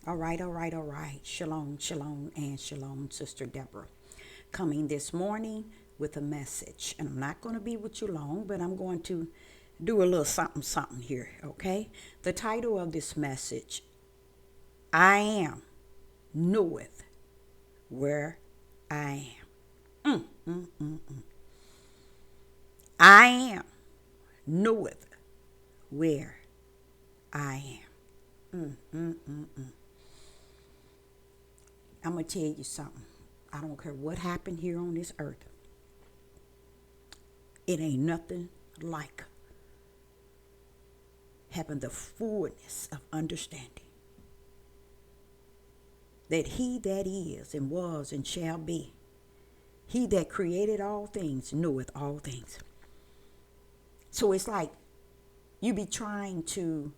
All right, all right, all right. Shalom, shalom, and shalom, Sister Deborah. Coming this morning with a message. And I'm not going to be with you long, but I'm going to do a little something, something here, okay? The title of this message, I am, knoweth where I am. I am, knoweth where I am. I'm going to tell you something. I don't care what happened here on this earth. It ain't nothing like having the fullness of understanding that he that is and was and shall be, he that created all things, knoweth all things. So it's like you be trying to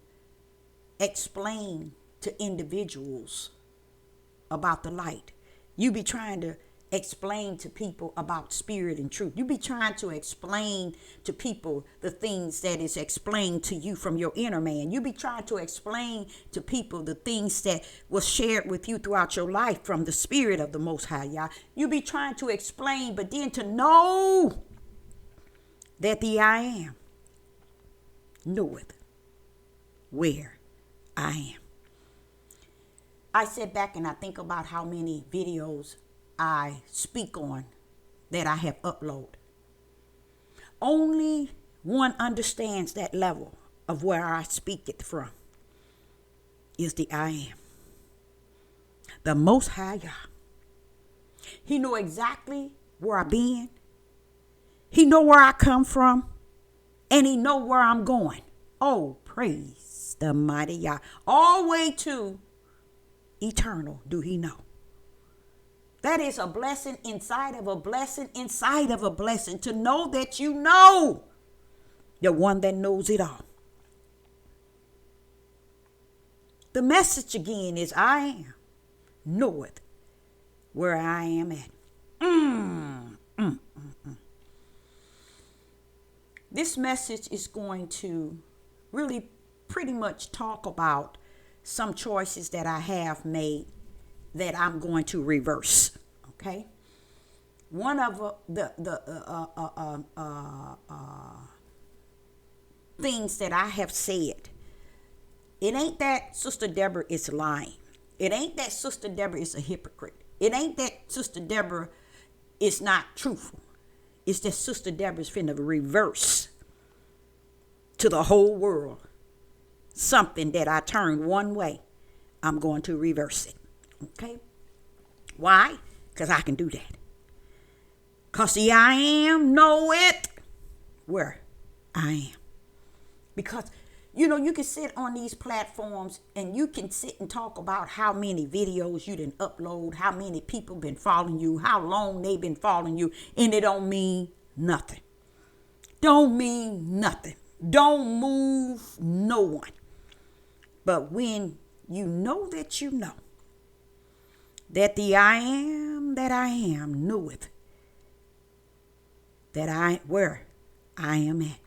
explain to individuals about the light. You be trying to explain to people about spirit and truth. You be trying to explain to people the things that is explained to you from your inner man. You be trying to explain to people the things that was shared with you throughout your life from the spirit of the Most High Yah. You be trying to explain, but then to know that the I am knoweth where I am. I sit back and I think about how many videos I speak on that I have uploaded. Only one understands that level of where I speak it from is the I am. The Most High Yah. He know exactly where I've been. He know where I come from. And he know where I'm going. Oh, praise the mighty Yah. All the way to eternal do he know. That is a blessing inside of a blessing inside of a blessing, to know that you know the one that knows it all. The message again is I am knoweth where I am at. This message is going to really pretty much talk about some choices that I have made that I'm going to reverse. Okay, one of the things that I have said, it ain't that Sister Deborah is lying. It ain't that Sister Deborah is a hypocrite. It ain't that Sister Deborah is not truthful. It's that Sister Deborah is finna reverse to the whole world something that I turned one way. I'm going to reverse it. Okay? Why? Because I can do that. Because the I am know it where I am. Because, you can sit on these platforms and you can sit and talk about how many videos you didn't upload, how many people been following you, how long they been following you, and it don't mean nothing. Don't mean nothing. Don't move no one. But when you know that you know that the I am that I am knoweth that where I am at,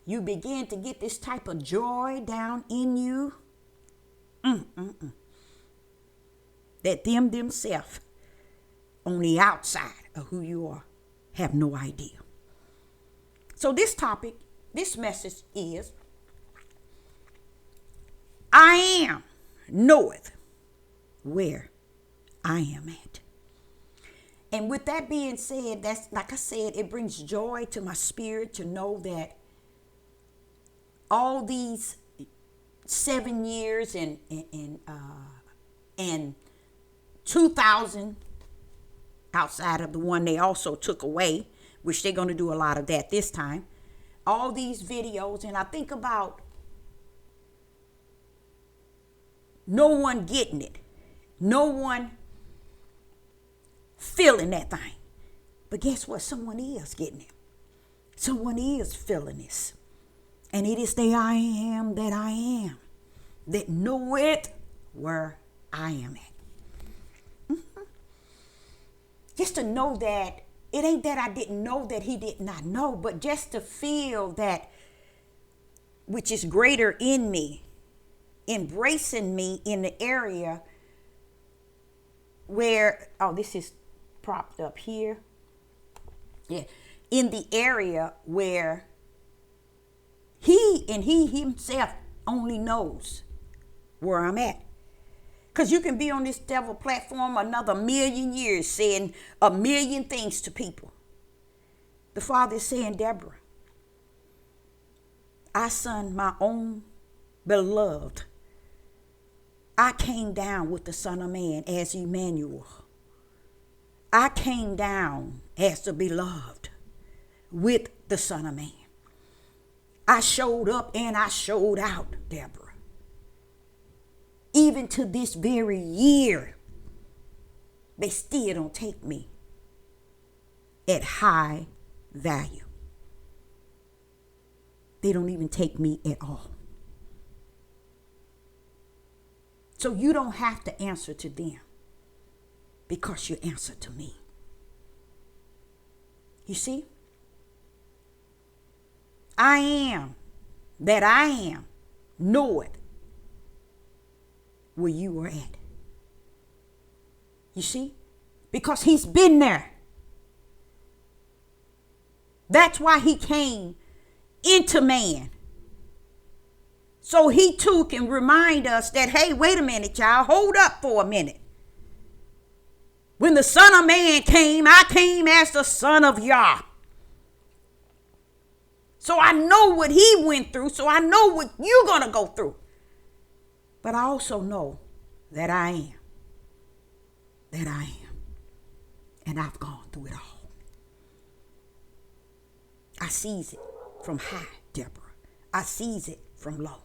you begin to get this type of joy down in you. That themselves on the outside of who you are have no idea. So this message is, I am knoweth where I am at. And with that being said, that's like I said, it brings joy to my spirit to know that all these 7 years and 2,000 outside of the one they also took away, which they're going to do a lot of that this time. All these videos, and I think about no one getting it. No one feeling that thing. But guess what? Someone is getting it. Someone is feeling this. And it is the I am that I am that know it where I am at. Just to know that it ain't that I didn't know that he did not know, but just to feel that which is greater in me embracing me in the area where, oh, this is propped up here. Yeah. In the area where he himself only knows where I'm at. Because you can be on this devil platform another million years saying a million things to people. The Father is saying, Deborah, I, son, my own beloved, I came down with the Son of Man as Emmanuel. I came down as the beloved with the Son of Man. I showed up and I showed out, Deborah. Even to this very year, they still don't take me at high value. They don't even take me at all. So you don't have to answer to them because you answer to me. You see? I am that I am. Know it. Where you were at. You see? Because he's been there. That's why he came into man. So he too can remind us that, hey, wait a minute, y'all. Hold up for a minute. When the Son of Man came, I came as the Son of Yah. So I know what he went through. So I know what you're going to go through. But I also know that I am. That I am. And I've gone through it all. I sees it from high, Deborah. I sees it from low.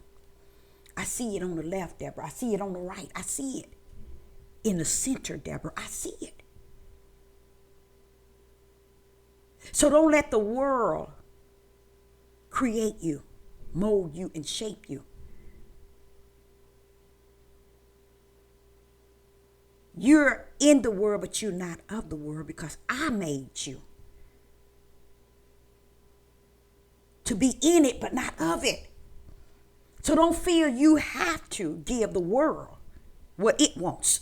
I see it on the left, Deborah. I see it on the right. I see it in the center, Deborah. I see it. So don't let the world create you, mold you, and shape you. You're in the world, but you're not of the world because I made you to be in it, but not of it. So don't feel you have to give the world what it wants.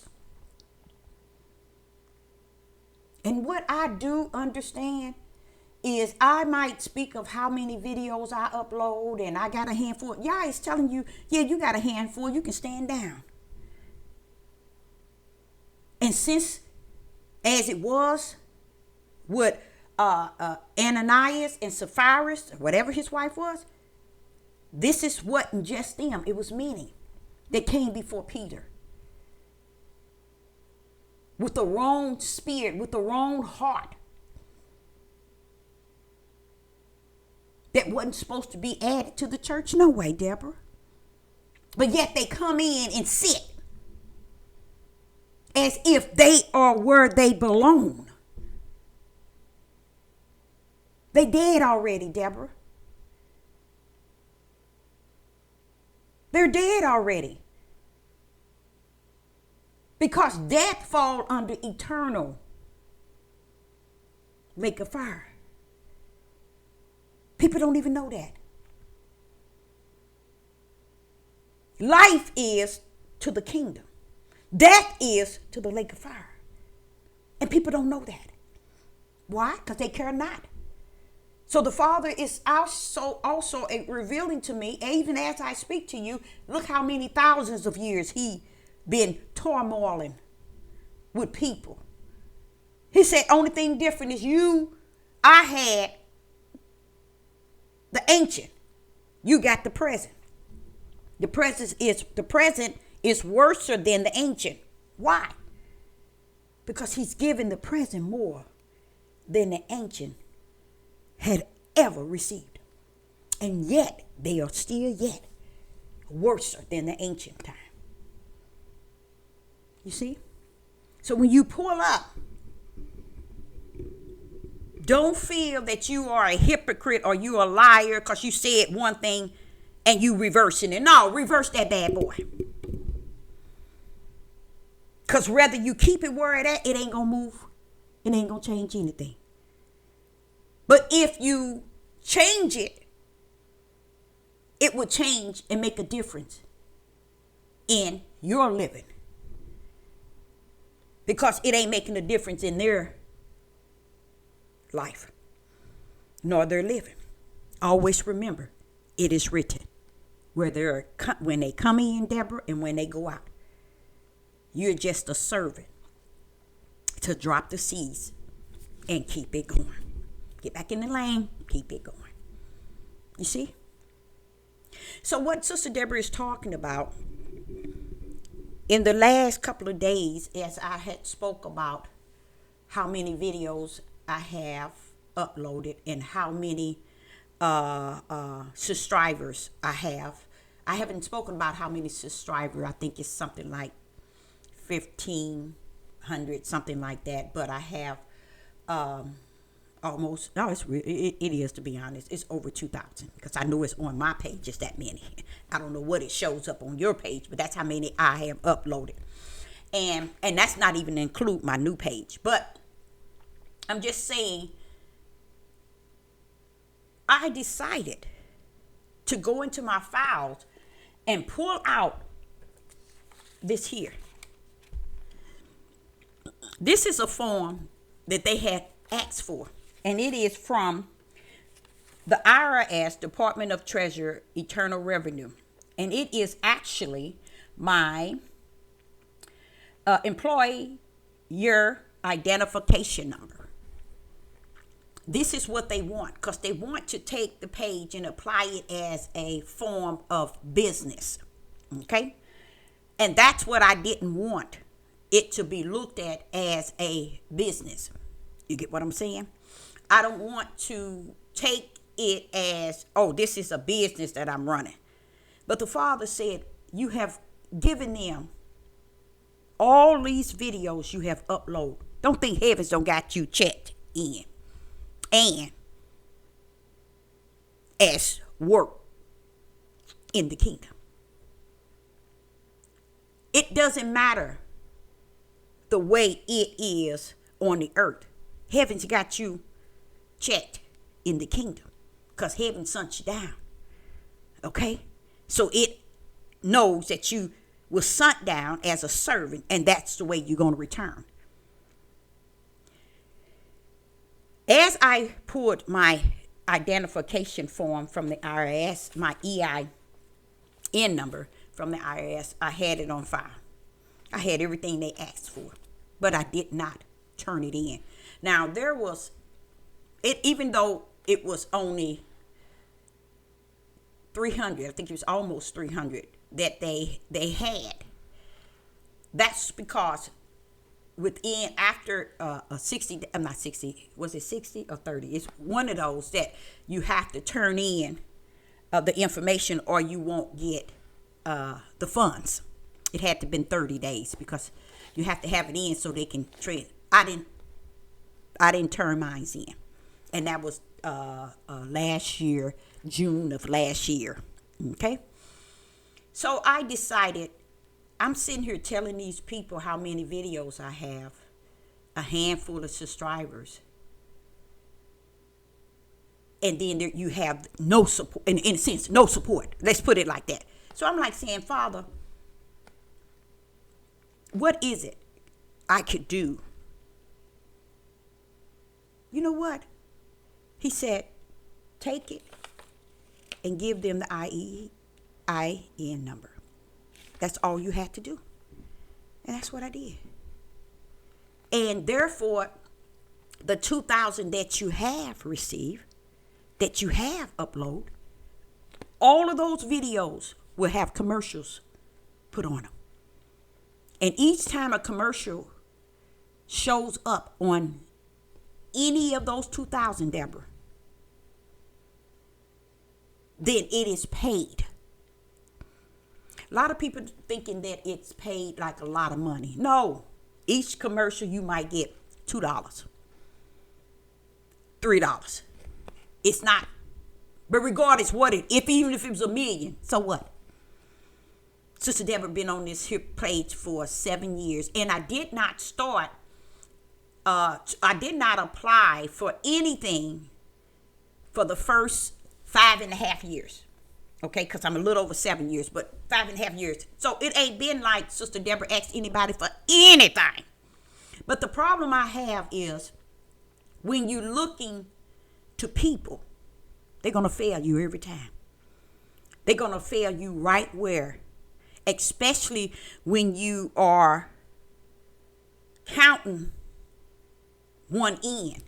And what I do understand is I might speak of how many videos I upload and I got a handful. Yeah, it's telling you, yeah, you got a handful, you can stand down. And since, as it was with Ananias and Sapphira, whatever his wife was, this is what just them, it was many that came before Peter. With the wrong spirit, with the wrong heart. That wasn't supposed to be added to the church. No way, Deborah. But yet they come in and sit as if they are where they belong. They dead already, Deborah. They're dead already. Because death falls under eternal lake of fire. People don't even know that. Life is to the kingdom. Death is to the lake of fire. And people don't know that. Why? Because they care not. So the Father is also revealing to me, even as I speak to you, look how many thousands of years he been turmoiling with people. He said, only thing different is I had the ancient. You got the present. The present is worse than the ancient. Why? Because he's given the present more than the ancient had ever received. And yet, they are still yet worse than the ancient time. You see? So when you pull up, don't feel that you are a hypocrite or you a liar because you said one thing and you reversing it. No, reverse that bad boy. Because whether you keep it where it at, it ain't going to move. It ain't going to change anything. But if you change it, it will change and make a difference in your living, because it ain't making a difference in their life nor their living. Always remember, it is written, when they come in, Deborah, and when they go out, you're just a servant to drop the seeds and keep it going. Get back in the lane, keep it going. You see? So what Sister Deborah is talking about, in the last couple of days, as I had spoke about how many videos I have uploaded and how many subscribers I have. I haven't spoken about how many subscribers. I think it's something like 1,500, something like that. But I have almost, no, it is, to be honest. It's over 2,000, because I know it's on my page, it's that many. I don't know what it shows up on your page, but that's how many I have uploaded. And that's not even include my new page. But I'm just saying, I decided to go into my files and pull out this here. This is a form that they had asked for, and it is from the IRS, Department of Treasury, Internal Revenue, and it is actually my employee year identification number. This is what they want, because they want to take the page and apply it as a form of business. Okay? And that's what I didn't want it to be looked at as a business. You get what I'm saying? I don't want to take it as, oh, this is a business that I'm running. But the Father said, you have given them all these videos you have uploaded. Don't think heavens don't got you checked in. And as work in the kingdom. It doesn't matter the way it is on the earth. Heaven's got you checked in the kingdom, because heaven sent you down. Okay? So it knows that you were sent down as a servant, and that's the way you're going to return. As I pulled my identification form from the IRS, my EIN number from the IRS, I had it on file. I had everything they asked for, but I did not turn it in. Now, there was, even though it was only 300, I think it was almost 300 that they had. That's because after 60, I'm not 60, was it 60 or 30? It's one of those that you have to turn in the information, or you won't get the funds. It had to been 30 days, because you have to have it in so they can trade. I didn't turn mine in, and that was last year, June of last year. Okay, so I decided, I'm sitting here telling these people how many videos I have, a handful of subscribers, and then you have no support, in a sense, no support. Let's put it like that. So I'm like saying, Father, what is it I could do? You know what? He said, take it and give them the EIN number. That's all you had to do. And that's what I did. And therefore, the 2,000 that you have received, that you have uploaded, all of those videos will have commercials put on them. And each time a commercial shows up on any of those 2,000, Deborah, then it is paid. A lot of people thinking that it's paid like a lot of money. No, each commercial you might get $2, $3. It's not. But regardless even if it was $1 million, so what? Sister Deborah been on this here page for 7 years, and I did not start. I did not apply for anything for the first 5.5 years. Okay, because I'm a little over 7 years, but 5.5 years. So it ain't been like Sister Deborah asked anybody for anything. But the problem I have is when you're looking to people, they're going to fail you every time. They're going to fail you right where, especially when you are counting one end.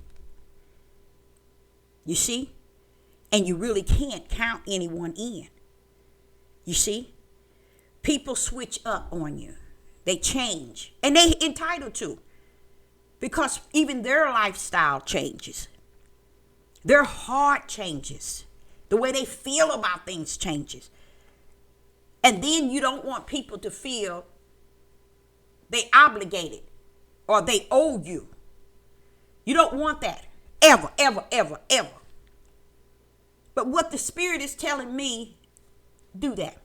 You see? And you really can't count anyone in. You see? People switch up on you. They change. And they entitled to. Because even their lifestyle changes. Their heart changes. The way they feel about things changes. And then you don't want people to feel they obligated or they owe you. You don't want that. Ever, ever, ever, ever. But what the Spirit is telling me, do that.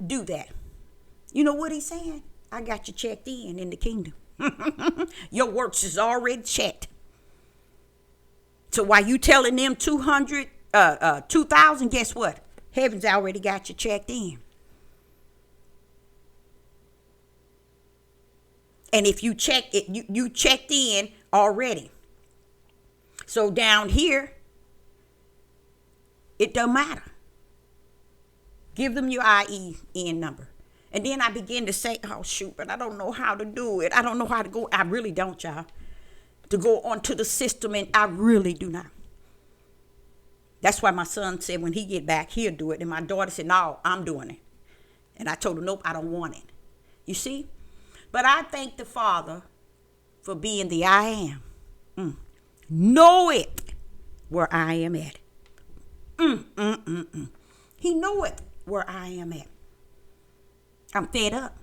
Do that. You know what he's saying? I got you checked in the kingdom. Your works is already checked. So while you telling them 2,000, guess what? Heaven's already got you checked in. And if you check it, you checked in already. So down here, it don't matter. Give them your IEN number. And then I begin to say, oh, shoot, but I don't know how to do it. I don't know how to go. I really don't, y'all. To go onto the system, and I really do not. That's why my son said when he get back, he'll do it. And my daughter said, no, I'm doing it. And I told her, nope, I don't want it. You see? But I thank the Father for being the I am. Know it where I am at. He know it where I am at. I'm fed up,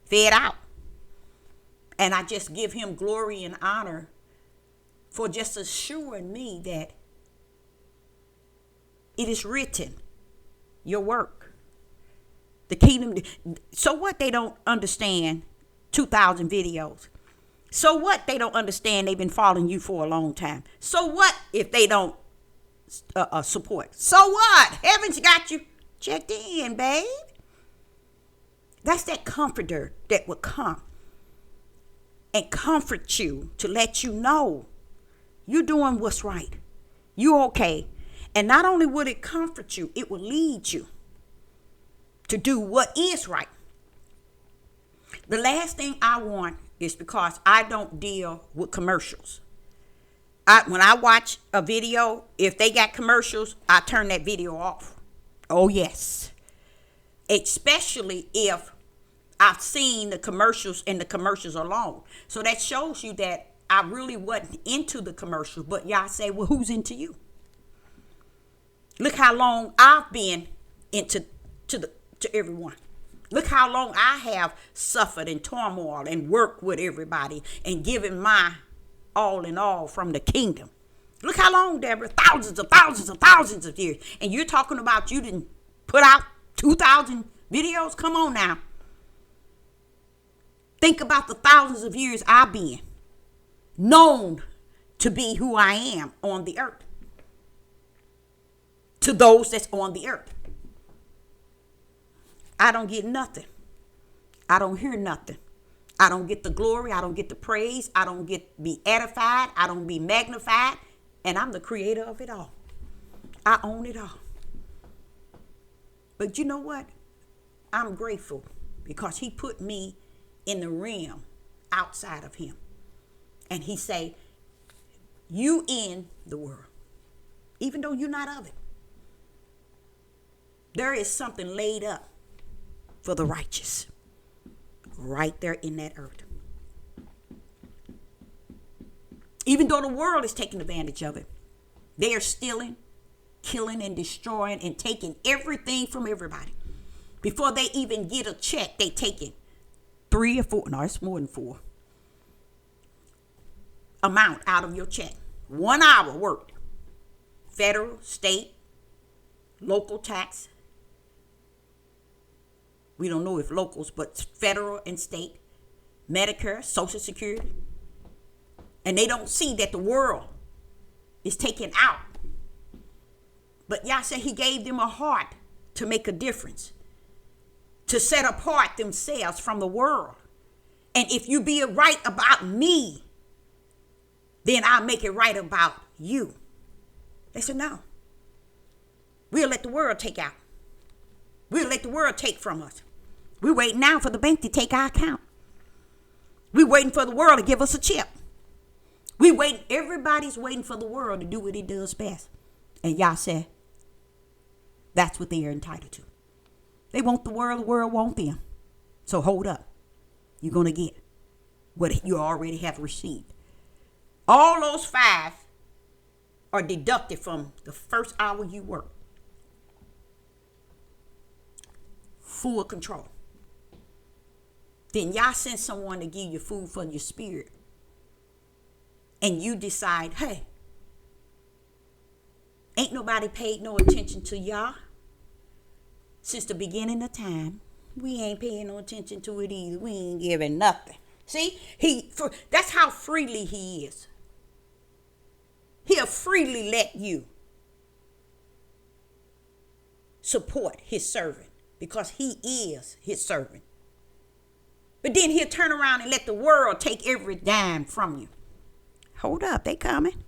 fed out. And I just give him glory and honor for just assuring me that it is written, your work. The kingdom. So what? They don't understand 2,000 videos. So what? They don't understand they've been following you for a long time. So what if they don't support? So what? Heaven's got you checked in, babe. That's that comforter that will come and comfort you to let you know you're doing what's right. You're okay. And not only would it comfort you, it will lead you to do what is right. The last thing I want is because I don't deal with commercials. When I watch a video, if they got commercials, I turn that video off. Oh, yes. Especially if I've seen the commercials and the commercials are long. So that shows you that I really wasn't into the commercials. But y'all say, well, who's into you? Look how long I've been into to everyone. Look how long I have suffered in turmoil and worked with everybody and given my all in all from the kingdom. Look how long, Deborah, thousands of years. And you're talking about you didn't put out 2,000 videos? Come on now. Think about the thousands of years I've been known to be who I am on the earth. To those that's on the earth. I don't get nothing. I don't hear nothing. I don't get the glory. I don't get the praise. I don't get be edified. I don't be magnified. And I'm the creator of it all. I own it all. But you know what? I'm grateful because he put me in the realm outside of him. And he say, you in the world, even though you're not of it. There is something laid up for the righteous right there in that earth. Even though the world is taking advantage of it, they are stealing, killing, and destroying and taking everything from everybody. Before they even get a check, they taking 3 or 4, no, it's more than 4, amount out of your check. 1 hour worked. Federal, state, local tax. We don't know if locals, but federal and state, Medicare, Social Security. And they don't see that the world It's taken out. But Yah said he gave them a heart to make a difference, to set apart themselves from the world. And if you be right about me, then I'll make it right about you. They said, no. We'll let the world take out. We'll let the world take from us. We're waiting now for the bank to take our account. We're waiting for the world to give us a chip. Everybody's waiting for the world to do what it does best. And Yah said, that's what they are entitled to. They want the world wants them. So hold up. You're going to get what you already have received. All those 5 are deducted from the first hour you work. Full control. Then Yah sends someone to give you food for your spirit. And you decide, hey, ain't nobody paid no attention to Yah since the beginning of time. We ain't paying no attention to it either. We ain't giving nothing. See, that's how freely he is. He'll freely let you support his servant because he is his servant. But then he'll turn around and let the world take every dime from you. Hold up, they coming.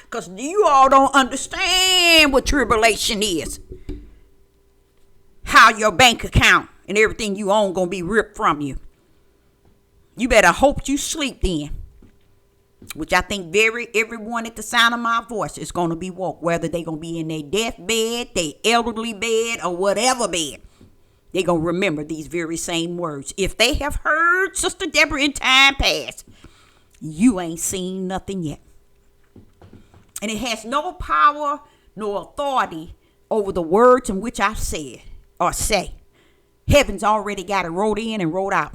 Because you all don't understand what tribulation is. How your bank account and everything you own going to be ripped from you. You better hope you sleep then. Which I think everyone at the sound of my voice is going to be woke. Whether they going to be in their deathbed, their elderly bed, or whatever bed. They going to remember these very same words. If they have heard Sister Deborah in time past, you ain't seen nothing yet. And it has no power nor authority over the words in which I said or say. Heaven's already got it wrote in and wrote out.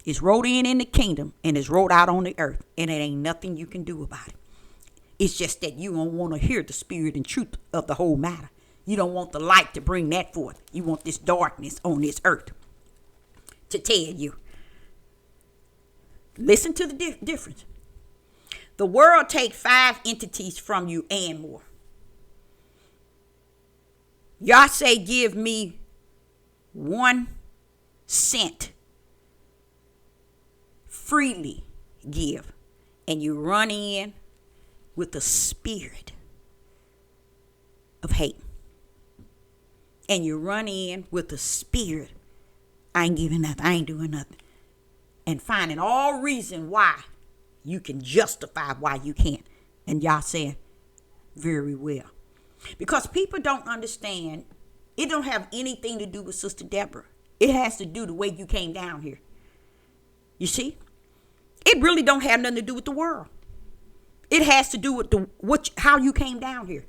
It's wrote in the kingdom and it's wrote out on the earth. And it ain't nothing you can do about it. It's just that you don't want to hear the spirit and truth of the whole matter. You don't want the light to bring that forth. You want this darkness on this earth to tell you. Listen to the difference. The world takes 5 entities from you and more. Y'all say, give me 1 cent. Freely give. And you run in with the spirit of hate. And you run in with the spirit, I ain't giving nothing, I ain't doing nothing. And finding all reason why you can justify why you can't. And y'all saying, very well. Because people don't understand, it don't have anything to do with Sister Deborah. It has to do the way you came down here. You see? It really don't have nothing to do with the world. It has to do with how you came down here.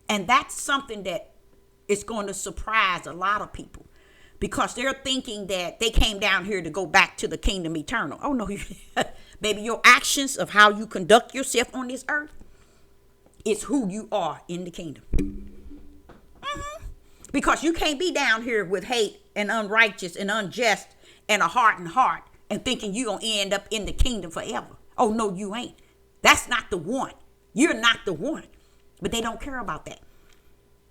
And that's something that is going to surprise a lot of people. Because they're thinking that they came down here to go back to the kingdom eternal. Oh, no. Baby, your actions of how you conduct yourself on this earth is who you are in the kingdom. Mm-hmm. Because you can't be down here with hate and unrighteous and unjust and a hardened heart and thinking you're going to end up in the kingdom forever. Oh, no, you ain't. That's not the one. You're not the one. But they don't care about that.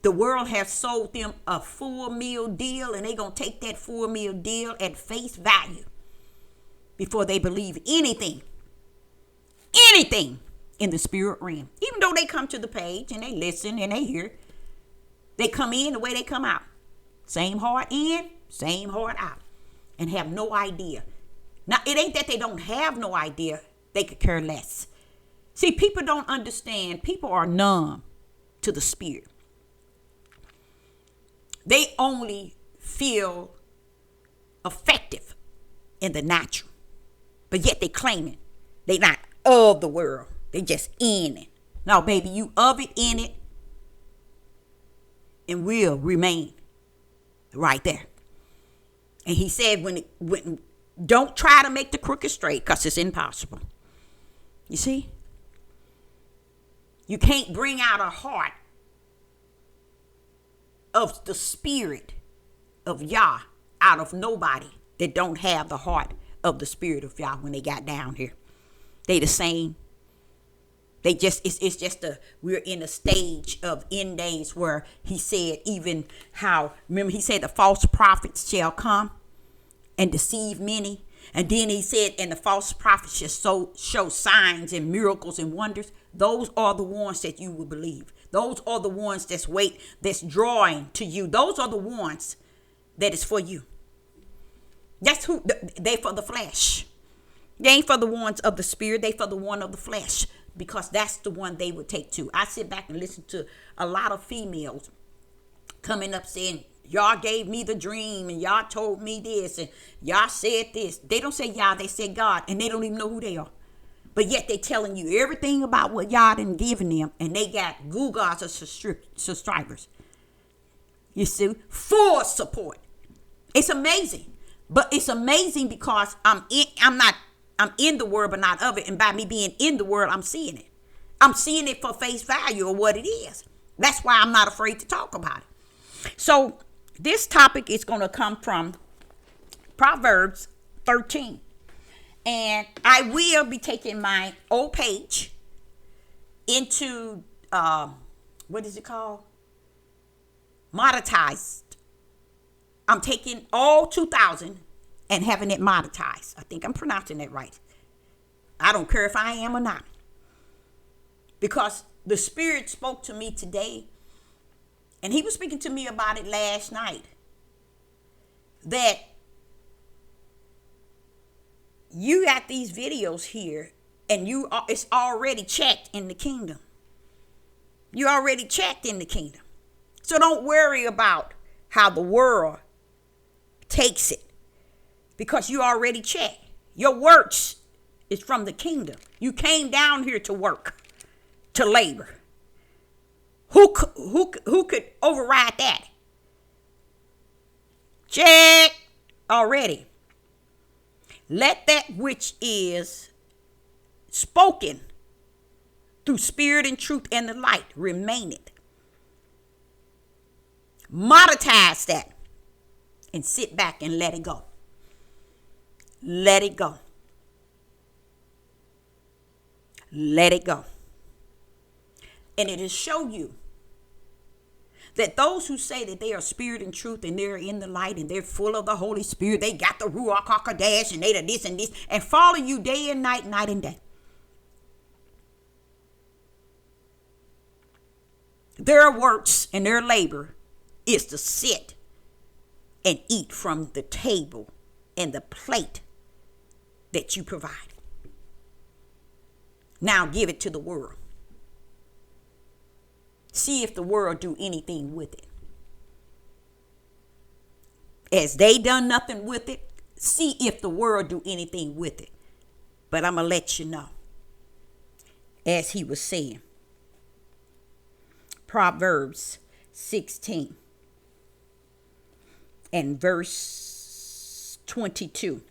The world has sold them a full meal deal, and they're going to take that full meal deal at face value before they believe anything in the spirit realm. Even though they come to the page and they listen and they hear, they come in the way they come out. Same heart in, same heart out, and have no idea. Now, it ain't that they don't have no idea. They could care less. See, people don't understand. People are numb to the spirit. They only feel effective in the natural. But yet they claim it. They not of the world. They just in it. No, baby, you of it, in it, and will remain right there. And he said, when don't try to make the crooked straight, because it's impossible. You see? You can't bring out a heart of the spirit of Yah out of nobody that don't have the heart of the spirit of Yah when they got down here. They the same It's just we're in a stage of end days where he said, even how, remember he said the false prophets shall come and deceive many. And then he said, and the false prophets shall show signs and miracles and wonders. Those are the ones that you will believe. Those are the ones that's drawing to you. Those are the ones that is for you. That's who they for the flesh. They ain't for the ones of the spirit. They for the one of the flesh, because that's the one they would take to. I sit back and listen to a lot of females coming up saying, y'all gave me the dream and y'all told me this and y'all said this. They don't say y'all, they say God, and they don't even know who they are. But yet they telling you everything about what y'all done given them, and they got Googles of subscribers. You see, full support. It's amazing. But it's amazing because I'm in the word, but not of it. And by me being in the word, I'm seeing it. I'm seeing it for face value of what it is. That's why I'm not afraid to talk about it. So this topic is going to come from Proverbs 13. And I will be taking my old page into, what is it called? Monetized. I'm taking all 2000 and having it monetized. I think I'm pronouncing that right. I don't care if I am or not. Because the Spirit spoke to me today, and he was speaking to me about it last night, that you got these videos here, and it's already checked in the kingdom. You already checked in the kingdom. So don't worry about how the world takes it, because you already checked. Your works is from the kingdom. You came down here to work, to labor. Who could override that? Check already. Let that which is spoken through spirit and truth and the light remain it. Monetize that and sit back and let it go. Let it go. Let it go. And it'll show you that those who say that they are spirit and truth and they're in the light and they're full of the Holy Spirit, they got the Ruach HaKodesh and they the this and this, and follow you day and night, night and day. Their works and their labor is to sit and eat from the table and the plate that you provide. Now give it to the world. See if the world do anything with it. As they done nothing with it, see if the world do anything with it. But I'm going to let you know. As he was saying. Proverbs 16 and verse 22.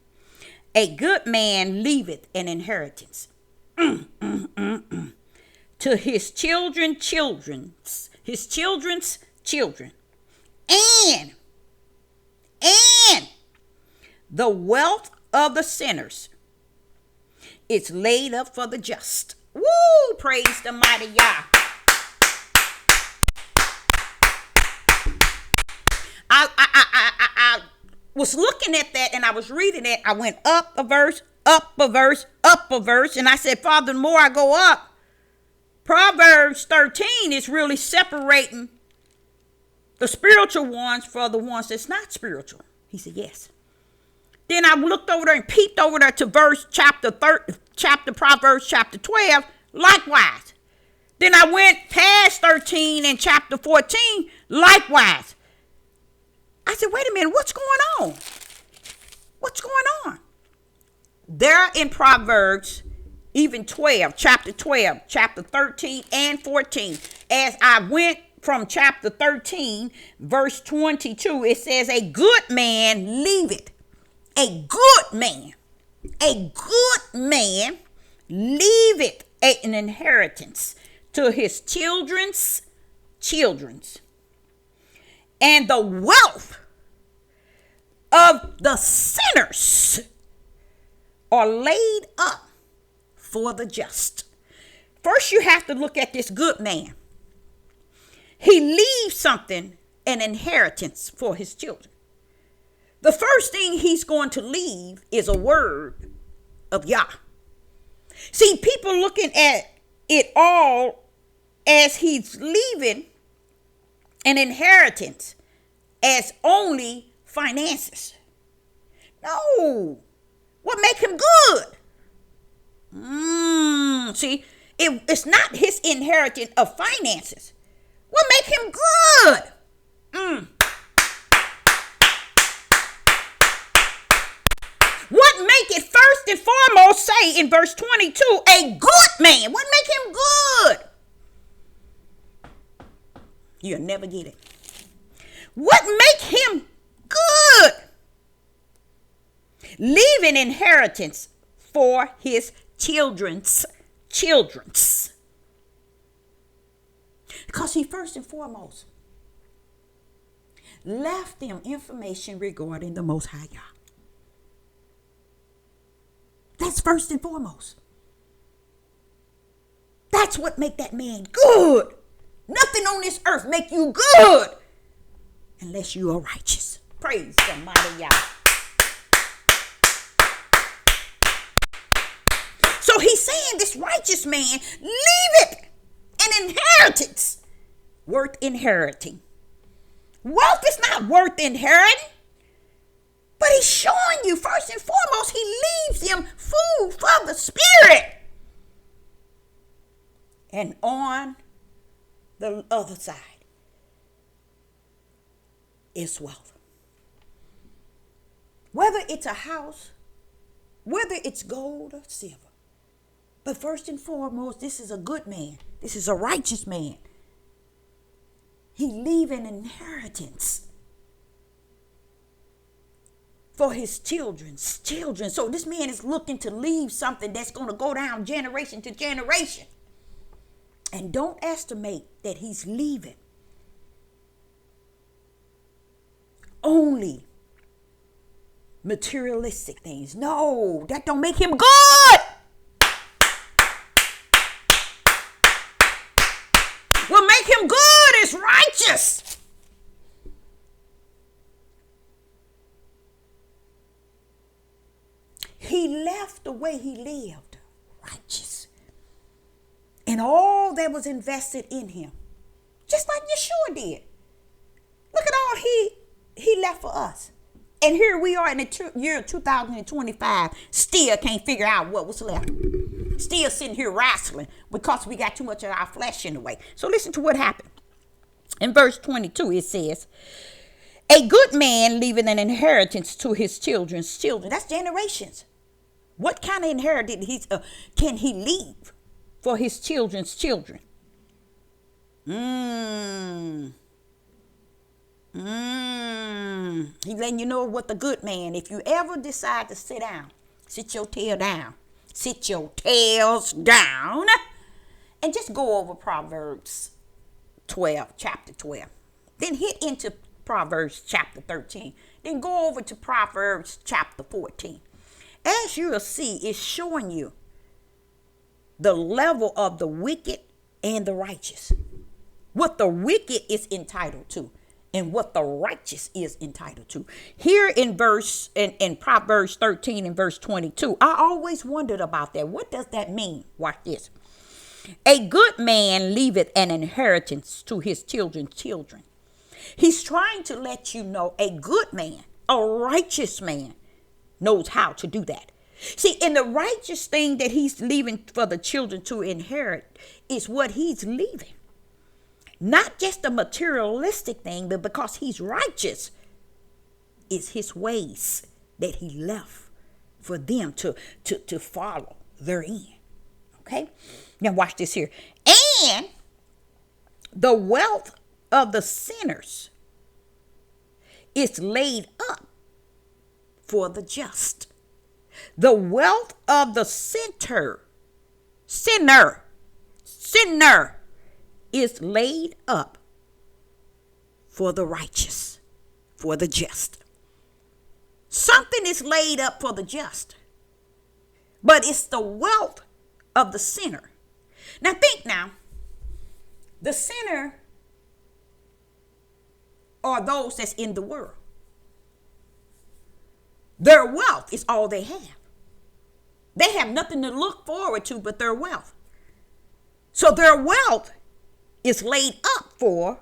A good man leaveth an inheritance to his children's children, and the wealth of the sinners is laid up for the just. Woo! Praise the mighty Yah. I was looking at that and I was reading it. I went up a verse, up a verse, up a verse, and I said, Father, the more I go up, Proverbs 13 is really separating the spiritual ones for the ones that's not spiritual. He said, yes. Then I looked over there and peeped over there to Proverbs chapter 12, likewise. Then I went past 13 and chapter 14, likewise. I said, wait a minute, what's going on? What's going on? There in Proverbs, even 12, chapter 12, chapter 13 and 14. As I went from chapter 13, verse 22, it says, a good man leaveth. A good man leaveth an inheritance to his children's. And the wealth of the sinners are laid up for the just. First, you have to look at this good man. He leaves something, an inheritance for his children. The first thing he's going to leave is a word of Yah. See, people looking at it all as he's leaving an inheritance as only finances. No. What make him good? See, it's not his inheritance of finances. What make him good? What make it first and foremost say in verse 22, a good man? What make him good? You'll never get it. What make him good? Leaving inheritance for his children's. Because he first and foremost left them information regarding the Most High God. That's first and foremost. That's what make that man good. Nothing on this earth make you good unless you are righteous. Praise the mighty Yah. So he's saying this righteous man, leave it an inheritance worth inheriting. Wealth is not worth inheriting. But he's showing you, first and foremost, he leaves him food for the spirit. And on the other side is wealth. Whether it's a house, whether it's gold or silver. But first and foremost, this is a good man. This is a righteous man. He leaves an inheritance for his children's children. So this man is looking to leave something that's going to go down generation to generation. And don't estimate that he's leaving only materialistic things. No, that don't make him good. What make him good is righteous. He left the way he lived righteous. And all that was invested in him. Just like Yeshua did. Look at all he left for us. And here we are in the year 2025. Still can't figure out what was left. Still sitting here wrestling because we got too much of our flesh in the way. So listen to what happened. In verse 22 it says, a good man leaving an inheritance to his children's children. That's generations. What kind of inheritance can he leave for his children's children? He's letting you know what the good man, if you ever decide to sit down, sit your tail down, sit your tails down, and just go over Proverbs 12, chapter 12. Then hit into Proverbs chapter 13. Then go over to Proverbs chapter 14. As you will see, it's showing you the level of the wicked and the righteous. What the wicked is entitled to and what the righteous is entitled to. Here in Proverbs 13 and verse 22, I always wondered about that. What does that mean? Watch this. A good man leaveth an inheritance to his children's children. He's trying to let you know a good man, a righteous man, knows how to do that. See, and the righteous thing that he's leaving for the children to inherit is what he's leaving. Not just a materialistic thing, but because he's righteous, it's his ways that he left for them to follow therein. Okay? Now watch this here. And the wealth of the sinners is laid up for the just. The wealth of the sinner is laid up for the righteous, for the just. Something is laid up for the just, but it's the wealth of the sinner. Now think now. The sinner are those that's in the world. Their wealth is all they have. They have nothing to look forward to but their wealth. So their wealth is laid up for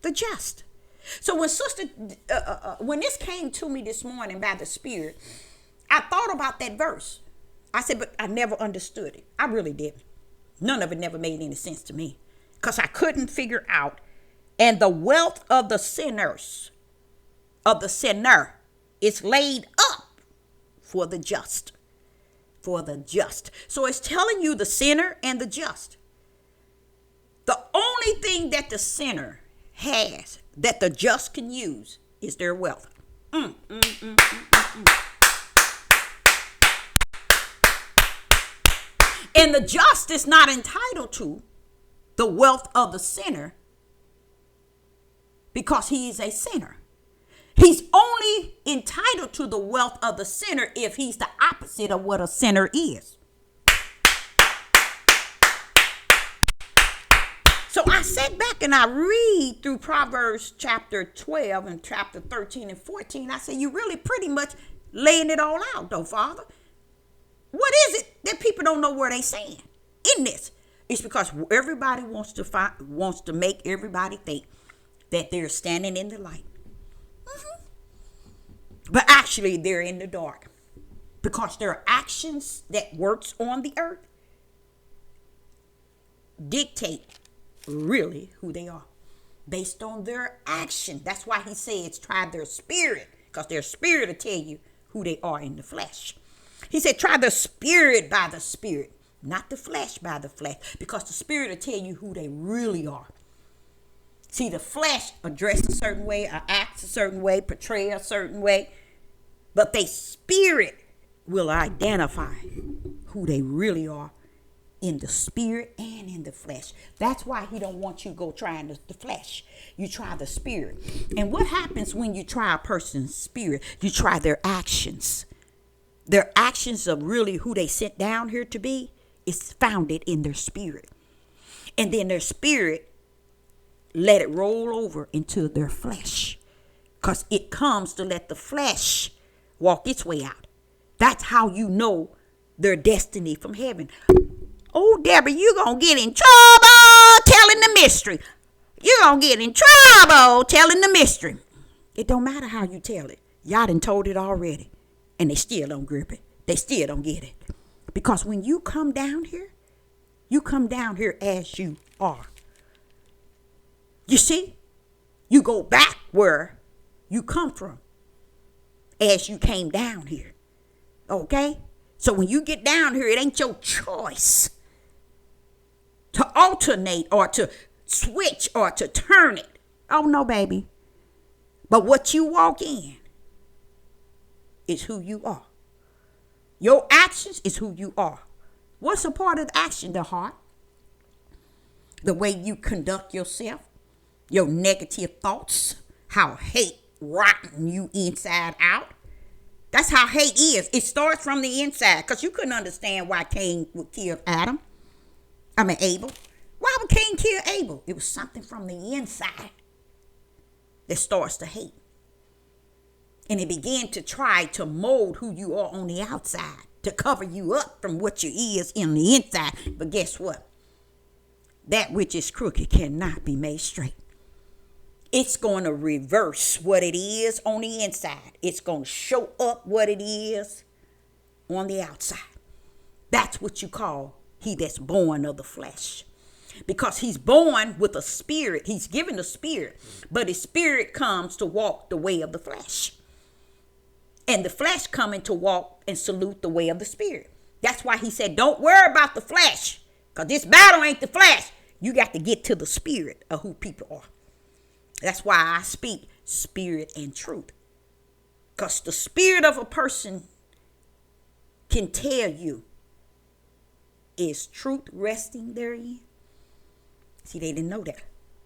the just. So when this came to me this morning by the Spirit, I thought about that verse. I said, but I never understood it. I really didn't. None of it never made any sense to me because I couldn't figure out. And the wealth of the sinners, of the sinner, is laid up for the just. For the just. So it's telling you the sinner and the just. The only thing that the sinner has that the just can use is their wealth. And the just is not entitled to the wealth of the sinner because he is a sinner. He's only entitled to the wealth of the sinner if he's the opposite of what a sinner is. So I sat back and I read through Proverbs chapter 12 and chapter 13 and 14. I said, you really pretty much laying it all out though, Father. What is it that people don't know where they stand in this? It's because everybody wants to make everybody think that they're standing in the light. But actually they're in the dark because their actions that works on the earth dictate really who they are based on their action. That's why he says try their spirit, because their spirit will tell you who they are in the flesh. He said try the spirit by the spirit, not the flesh by the flesh, because the spirit will tell you who they really are. See, the flesh address a certain way, or acts a certain way, portray a certain way, but their spirit will identify who they really are in the spirit and in the flesh. That's why he don't want you to go trying the flesh. You try the spirit. And what happens when you try a person's spirit? You try their actions. Their actions of really who they sent down here to be is founded in their spirit. And then their spirit let it roll over into their flesh, because it comes to let the flesh walk its way out. That's how you know their destiny from heaven. Oh, Deborah, you're going to get in trouble telling the mystery. You're going to get in trouble telling the mystery. It don't matter how you tell it. Y'all done told it already. And they still don't grip it. They still don't get it. Because when you come down here as you are. You see? You go back where you come from as you came down here. Okay? So when you get down here, it ain't your choice to alternate or to switch or to turn it. Oh, no, baby. But what you walk in is who you are. Your actions is who you are. What's a part of the action? The heart. The way you conduct yourself. Your negative thoughts. How hate rotten you inside out. That's how hate is. It starts from the inside. Because you couldn't understand why Cain would kill Abel. Why would Cain kill Abel? It was something from the inside that starts to hate. And it began to try to mold who you are on the outside, to cover you up from what you is in the inside. But guess what? That which is crooked cannot be made straight. It's going to reverse what it is on the inside. It's going to show up what it is on the outside. That's what you call he that's born of the flesh. Because he's born with a spirit. He's given a spirit. But his spirit comes to walk the way of the flesh. And the flesh coming to walk and salute the way of the spirit. That's why he said, don't worry about the flesh. Because this battle ain't the flesh. You got to get to the spirit of who people are. That's why I speak spirit and truth. Because the spirit of a person can tell you, is truth resting therein? See, they didn't know that.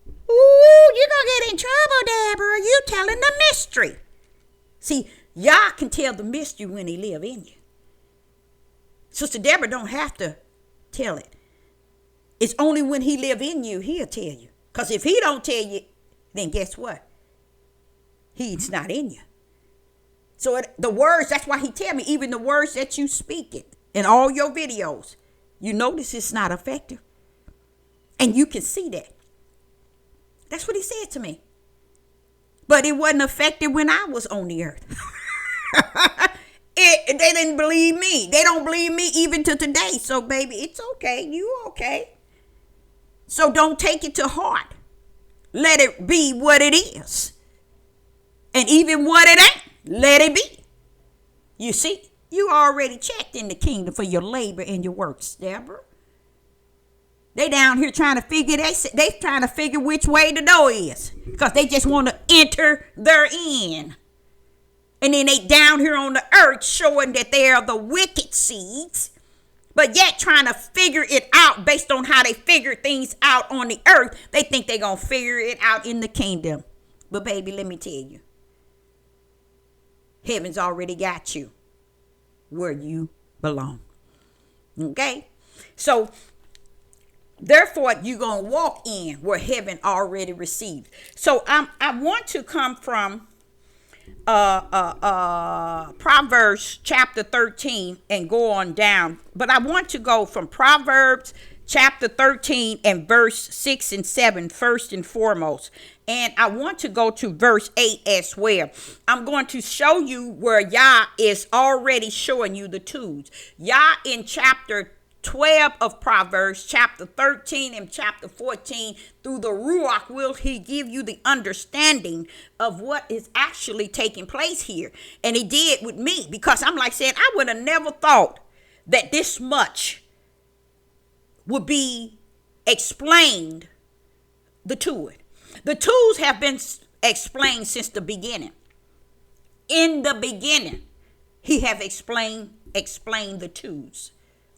Ooh, you're going to get in trouble, Deborah. You telling the mystery. See, y'all can tell the mystery when they live in you. Sister Deborah don't have to tell it. It's only when he live in you, he'll tell you. Because if he don't tell you, then guess what? He's not in you. So the words, that's why he tell me, even the words that you speak it in all your videos, you notice it's not effective. And you can see that. That's what he said to me. But it wasn't effective when I was on the earth. They didn't believe me. They don't believe me even to today. So, baby, it's okay. You okay. So don't take it to heart. Let it be what it is. And even what it ain't, let it be. You see, you already checked in the kingdom for your labor and your works, Deborah. They down here trying to figure, they trying to figure which way the door is. Because they just want to enter their in. And then they down here on the earth showing that they are the wicked seeds. But yet trying to figure it out based on how they figure things out on the earth. They think they're going to figure it out in the kingdom. But baby, let me tell you. Heaven's already got you where you belong. Okay? So, therefore, you're going to walk in where heaven already received. So, I want to come from Proverbs chapter 13 and go on down. But I want to go from Proverbs chapter 13 and verse 6 and 7 first and foremost. And I want to go to verse 8 as well. I'm going to show you where Yah is already showing you the tools. Yah in chapter 12 of Proverbs, chapter 13 and chapter 14, through the Ruach will he give you the understanding of what is actually taking place here. And he did with me, because I'm like saying, I would have never thought that this much would be explained to it. The tools have been explained since the beginning. In the beginning, he have explained the tools.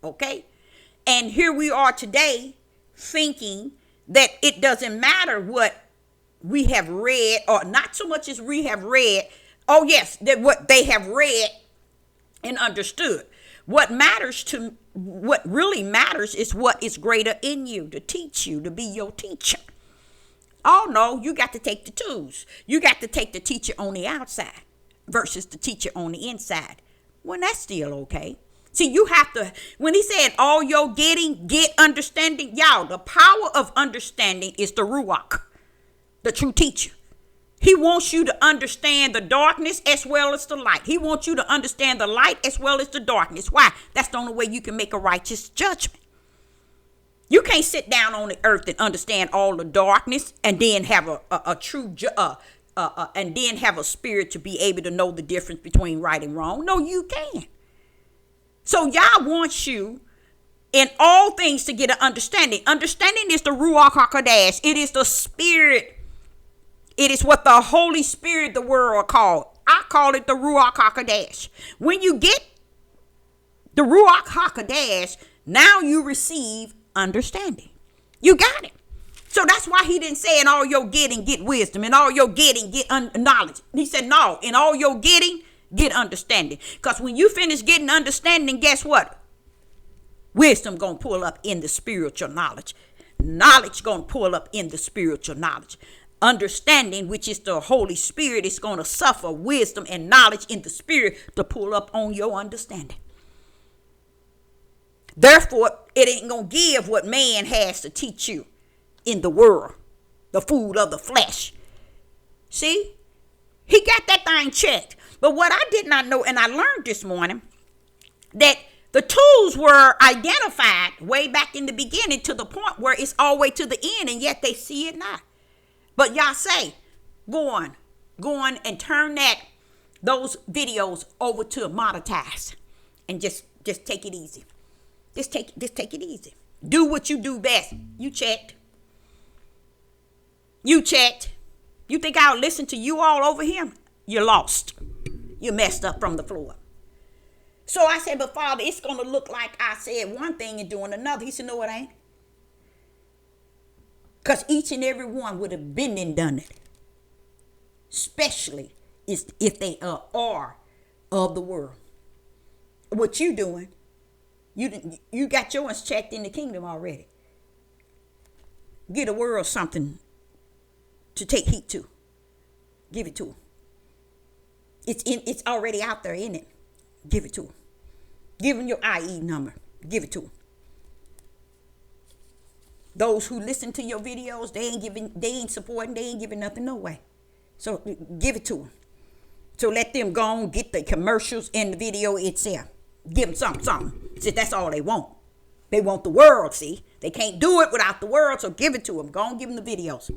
Okay? And here we are today thinking that it doesn't matter what we have read, or not so much as we have read. Oh, yes, that what they have read and understood. What really matters is what is greater in you, to teach you, to be your teacher. Oh, no, you got to take the tools. You got to take the teacher on the outside versus the teacher on the inside. Well, that's still okay. See, you have to, when he said all your getting, get understanding, y'all, the power of understanding is the Ruach, the true teacher. He wants you to understand the darkness as well as the light. He wants you to understand the light as well as the darkness. Why? That's the only way you can make a righteous judgment. You can't sit down on the earth and understand all the darkness and then have and then have a spirit to be able to know the difference between right and wrong. No, you can't. So Yah wants you in all things to get an understanding. Understanding is the Ruach HaKodesh. It is the spirit. It is what the Holy Spirit, the world called. I call it the Ruach HaKodesh. When you get the Ruach HaKodesh, now you receive understanding. You got it. So that's why he didn't say in all your getting, get wisdom. In all your getting, get knowledge. He said, no, in all your getting, get understanding. Because when you finish getting understanding, guess what? Wisdom going to pull up in the spiritual knowledge. Knowledge going to pull up in the spiritual knowledge. Understanding, which is the Holy Spirit, is going to suffer wisdom and knowledge in the spirit to pull up on your understanding. Therefore, it ain't going to give what man has to teach you in the world, the food of the flesh. See? He got that thing checked. But what I did not know, and I learned this morning, that the tools were identified way back in the beginning to the point where it's all the way to the end, and yet they see it not. But y'all say, go on and turn those videos over to monetize and just take it easy. Just take it easy. Do what you do best. You checked. You think I'll listen to you all over him? You're lost. You messed up from the floor. So I said, but Father, it's going to look like I said one thing and doing another. He said, no, it ain't. Because each and every one would have been and done it. Especially if they are of the world. What you doing, you got yours checked in the kingdom already. Give the world something to take heed to. Give it to them. It's already out there, isn't it? Give it to them. Give them your IE number. Give it to them. Those who listen to your videos, they ain't supporting, they ain't giving nothing no way. So give it to them. So let them go on, get the commercials and the video itself. Give them something. See, that's all they want. They want the world, see. They can't do it without the world, so give it to them. Go on, give them the videos.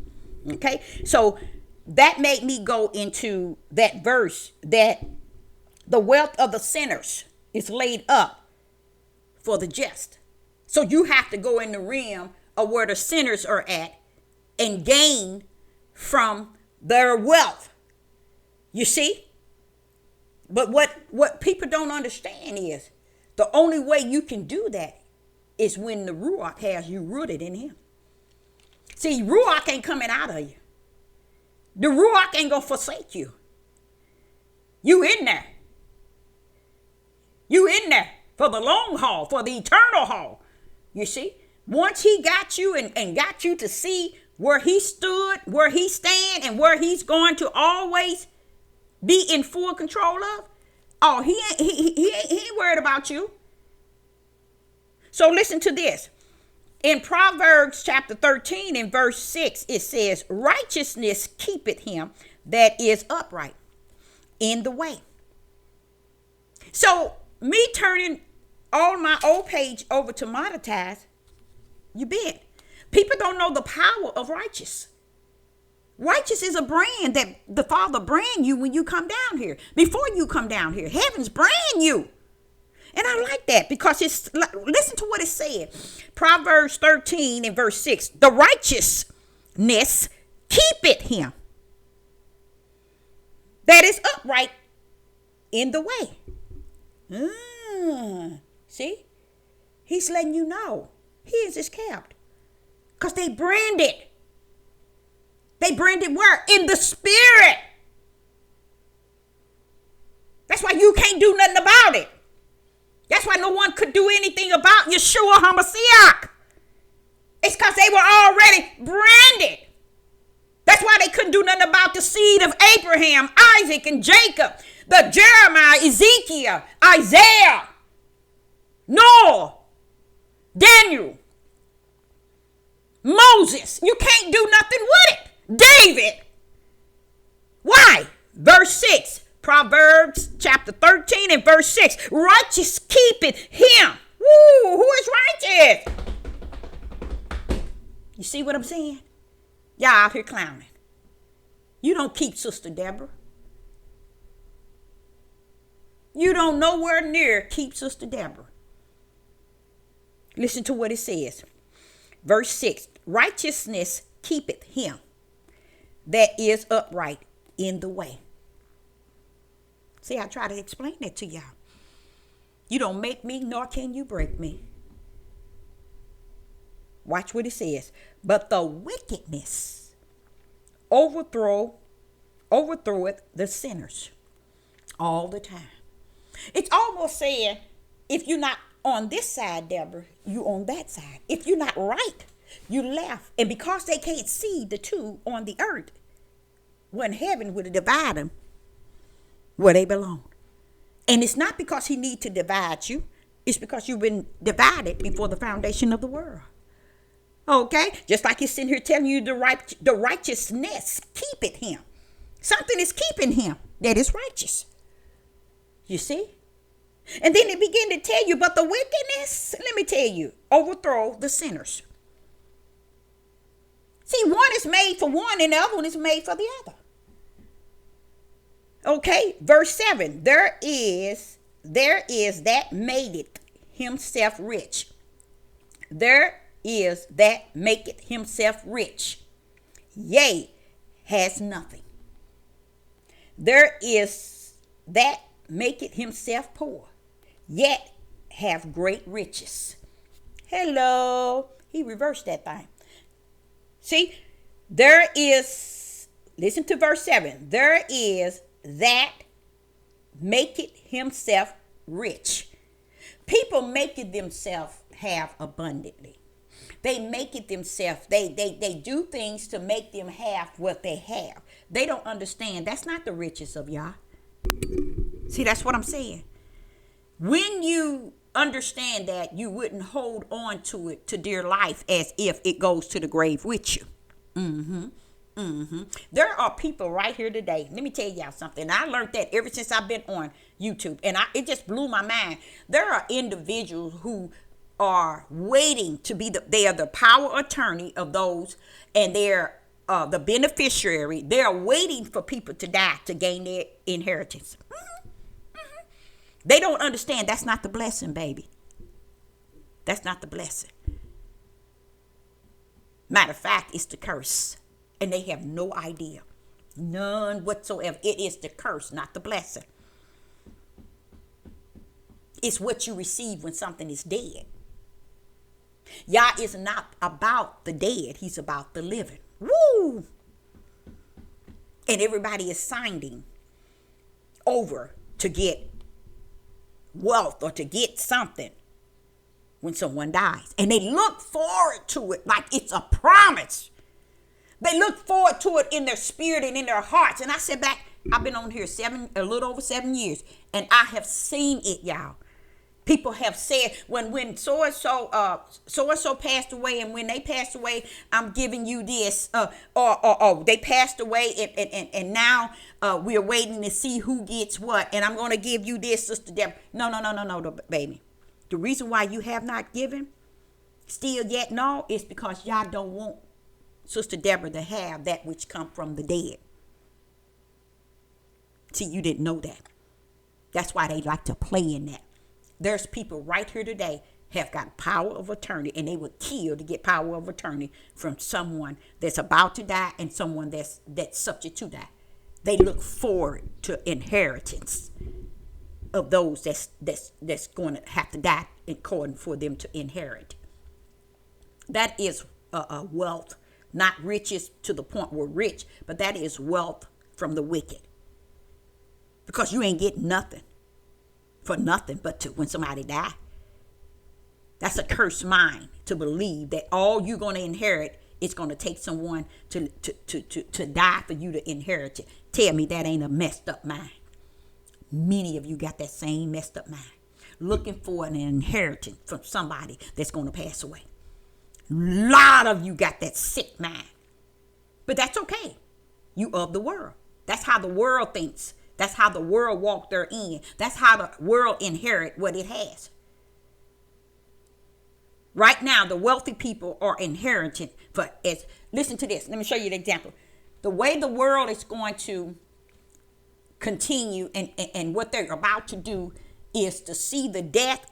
Okay? So that made me go into that verse that the wealth of the sinners is laid up for the just. So you have to go in the realm of where the sinners are at and gain from their wealth. You see? But what people don't understand is the only way you can do that is when the Ruach has you rooted in him. See, Ruach ain't coming out of you. The Ruach ain't gonna forsake you. You in there. You in there for the long haul, for the eternal haul. You see? Once he got you and got you to see where he stood, where he stand, and where he's going to always be in full control of, oh, he ain't worried about you. So listen to this. In Proverbs chapter 13 and verse 6, it says, righteousness keepeth him that is upright in the way. So me turning all my old page over to monetize, you bet. People don't know the power of righteous. Righteous is a brand that the Father brand you when you come down here. Before you come down here, heaven's brand you. And I like that because listen to what it said. Proverbs 13 and verse 6. The righteousness keepeth him that is upright in the way. See? He's letting you know. His is kept. Because they branded. They branded where? In the spirit. That's why you can't do nothing about it. That's why no one could do anything about Yeshua HaMashiach. It's because they were already branded. That's why they couldn't do nothing about the seed of Abraham, Isaac, and Jacob. The Jeremiah, Ezekiel, Isaiah, Noah, Daniel, Moses. You can't do nothing with it. David. Why? Verse 6. Proverbs chapter 13 and verse 6. Righteous keepeth him. Woo, who is righteous? You see what I'm saying? Y'all out here clowning. You don't keep Sister Deborah. You don't nowhere near keep Sister Deborah. Listen to what it says. Verse 6. Righteousness keepeth him that is upright in the way. See, I try to explain that to y'all. You don't make me, nor can you break me. Watch what it says. But the wickedness overthroweth the sinners all the time. It's almost saying, if you're not on this side, Deborah, you on that side. If you're not right, you left. And because they can't see the two on the earth, when heaven would divide them where they belong. And it's not because he need to divide you. It's because you've been divided before the foundation of the world. Okay? Just like he's sitting here telling you the righteousness keepeth him. Something is keeping him that is righteous. You see? And then it begin to tell you, but the wickedness, let me tell you, overthrow the sinners. See, one is made for one and the other one is made for the other. Okay, verse 7. There is that madeth himself rich. There is that maketh himself rich. Yea, has nothing. There is that maketh himself poor, yet have great riches. Hello. He reversed that thing. See, there is, listen to verse 7. There is that maketh himself rich. People maketh themselves have abundantly. They make it themselves. They do things to make them have what they have. They don't understand. That's not the riches of Yah. See, that's what I'm saying. When you understand that, you wouldn't hold on to it to dear life as if it goes to the grave with you. There are people right here today. Let me tell y'all something. I learned that ever since I've been on YouTube, and it just blew my mind. There are individuals who are waiting to be they are the power attorney of those, and they're the beneficiary. They're waiting for people to die to gain their inheritance. They don't understand that's not the blessing, baby. That's not the blessing. Matter of fact, it's the curse. And they have no idea. None whatsoever. It is the curse, not the blessing. It's what you receive when something is dead. Yah is not about the dead. He's about the living. Woo! And everybody is signing over to get wealth or to get something when someone dies. And they look forward to it like it's a promise. They look forward to it in their spirit and in their hearts. And I said back, I've been on here a little over 7 years, and I have seen it, y'all. People have said when so-and-so passed away, and when they passed away, I'm giving you this, or they passed away, and now we're waiting to see who gets what, and I'm going to give you this, Sister Deborah. No, baby. The reason why you have not given still yet no is because y'all don't want Sister Deborah to have that which come from the dead. See, you didn't know that. That's why they like to play in that. There's people right here today have got power of attorney, and they would kill to get power of attorney from someone that's about to die and someone that's subject to die. They look forward to inheritance of those that's going to have to die according for them to inherit. That is wealth, not riches to the point we're rich, but that is wealth from the wicked. Because you ain't getting nothing for nothing but to when somebody die. That's a cursed mind to believe that all you're going to inherit is going to take someone to die for you to inherit it. Tell me that ain't a messed up mind. Many of you got that same messed up mind, looking for an inheritance from somebody that's going to pass away. A lot of you got that sick mind. But that's okay. You of the world. That's how the world thinks. That's how the world walk therein. That's how the world inherit what it has. Right now, the wealthy people are inheriting listen to this. Let me show you an example. The way the world is going to continue and what they're about to do is to see the death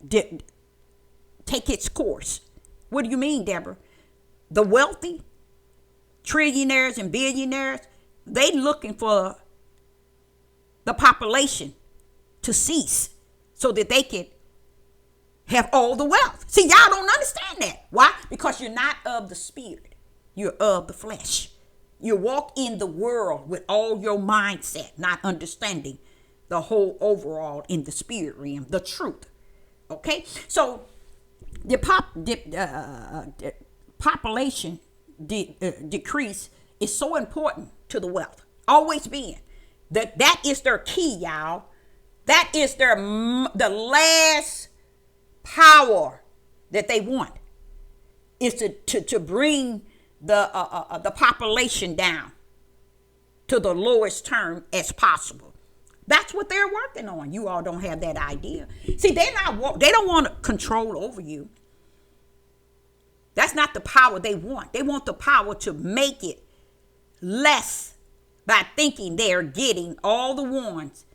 take its course. What do you mean, Deborah? The wealthy, trillionaires and billionaires, they looking for the population to cease so that they can have all the wealth. See, y'all don't understand that. Why? Because you're not of the spirit. You're of the flesh. You walk in the world with all your mindset, not understanding the whole overall in the spirit realm, the truth. Okay? So the population decrease is so important to the wealth. Always been. That is their key, y'all. That is the last power that they want is to bring the population down to the lowest term as possible. That's what they're working on. You all don't have that idea. See, they don't want control over you. That's not the power they want. They want the power to make it less by thinking they're getting all the ones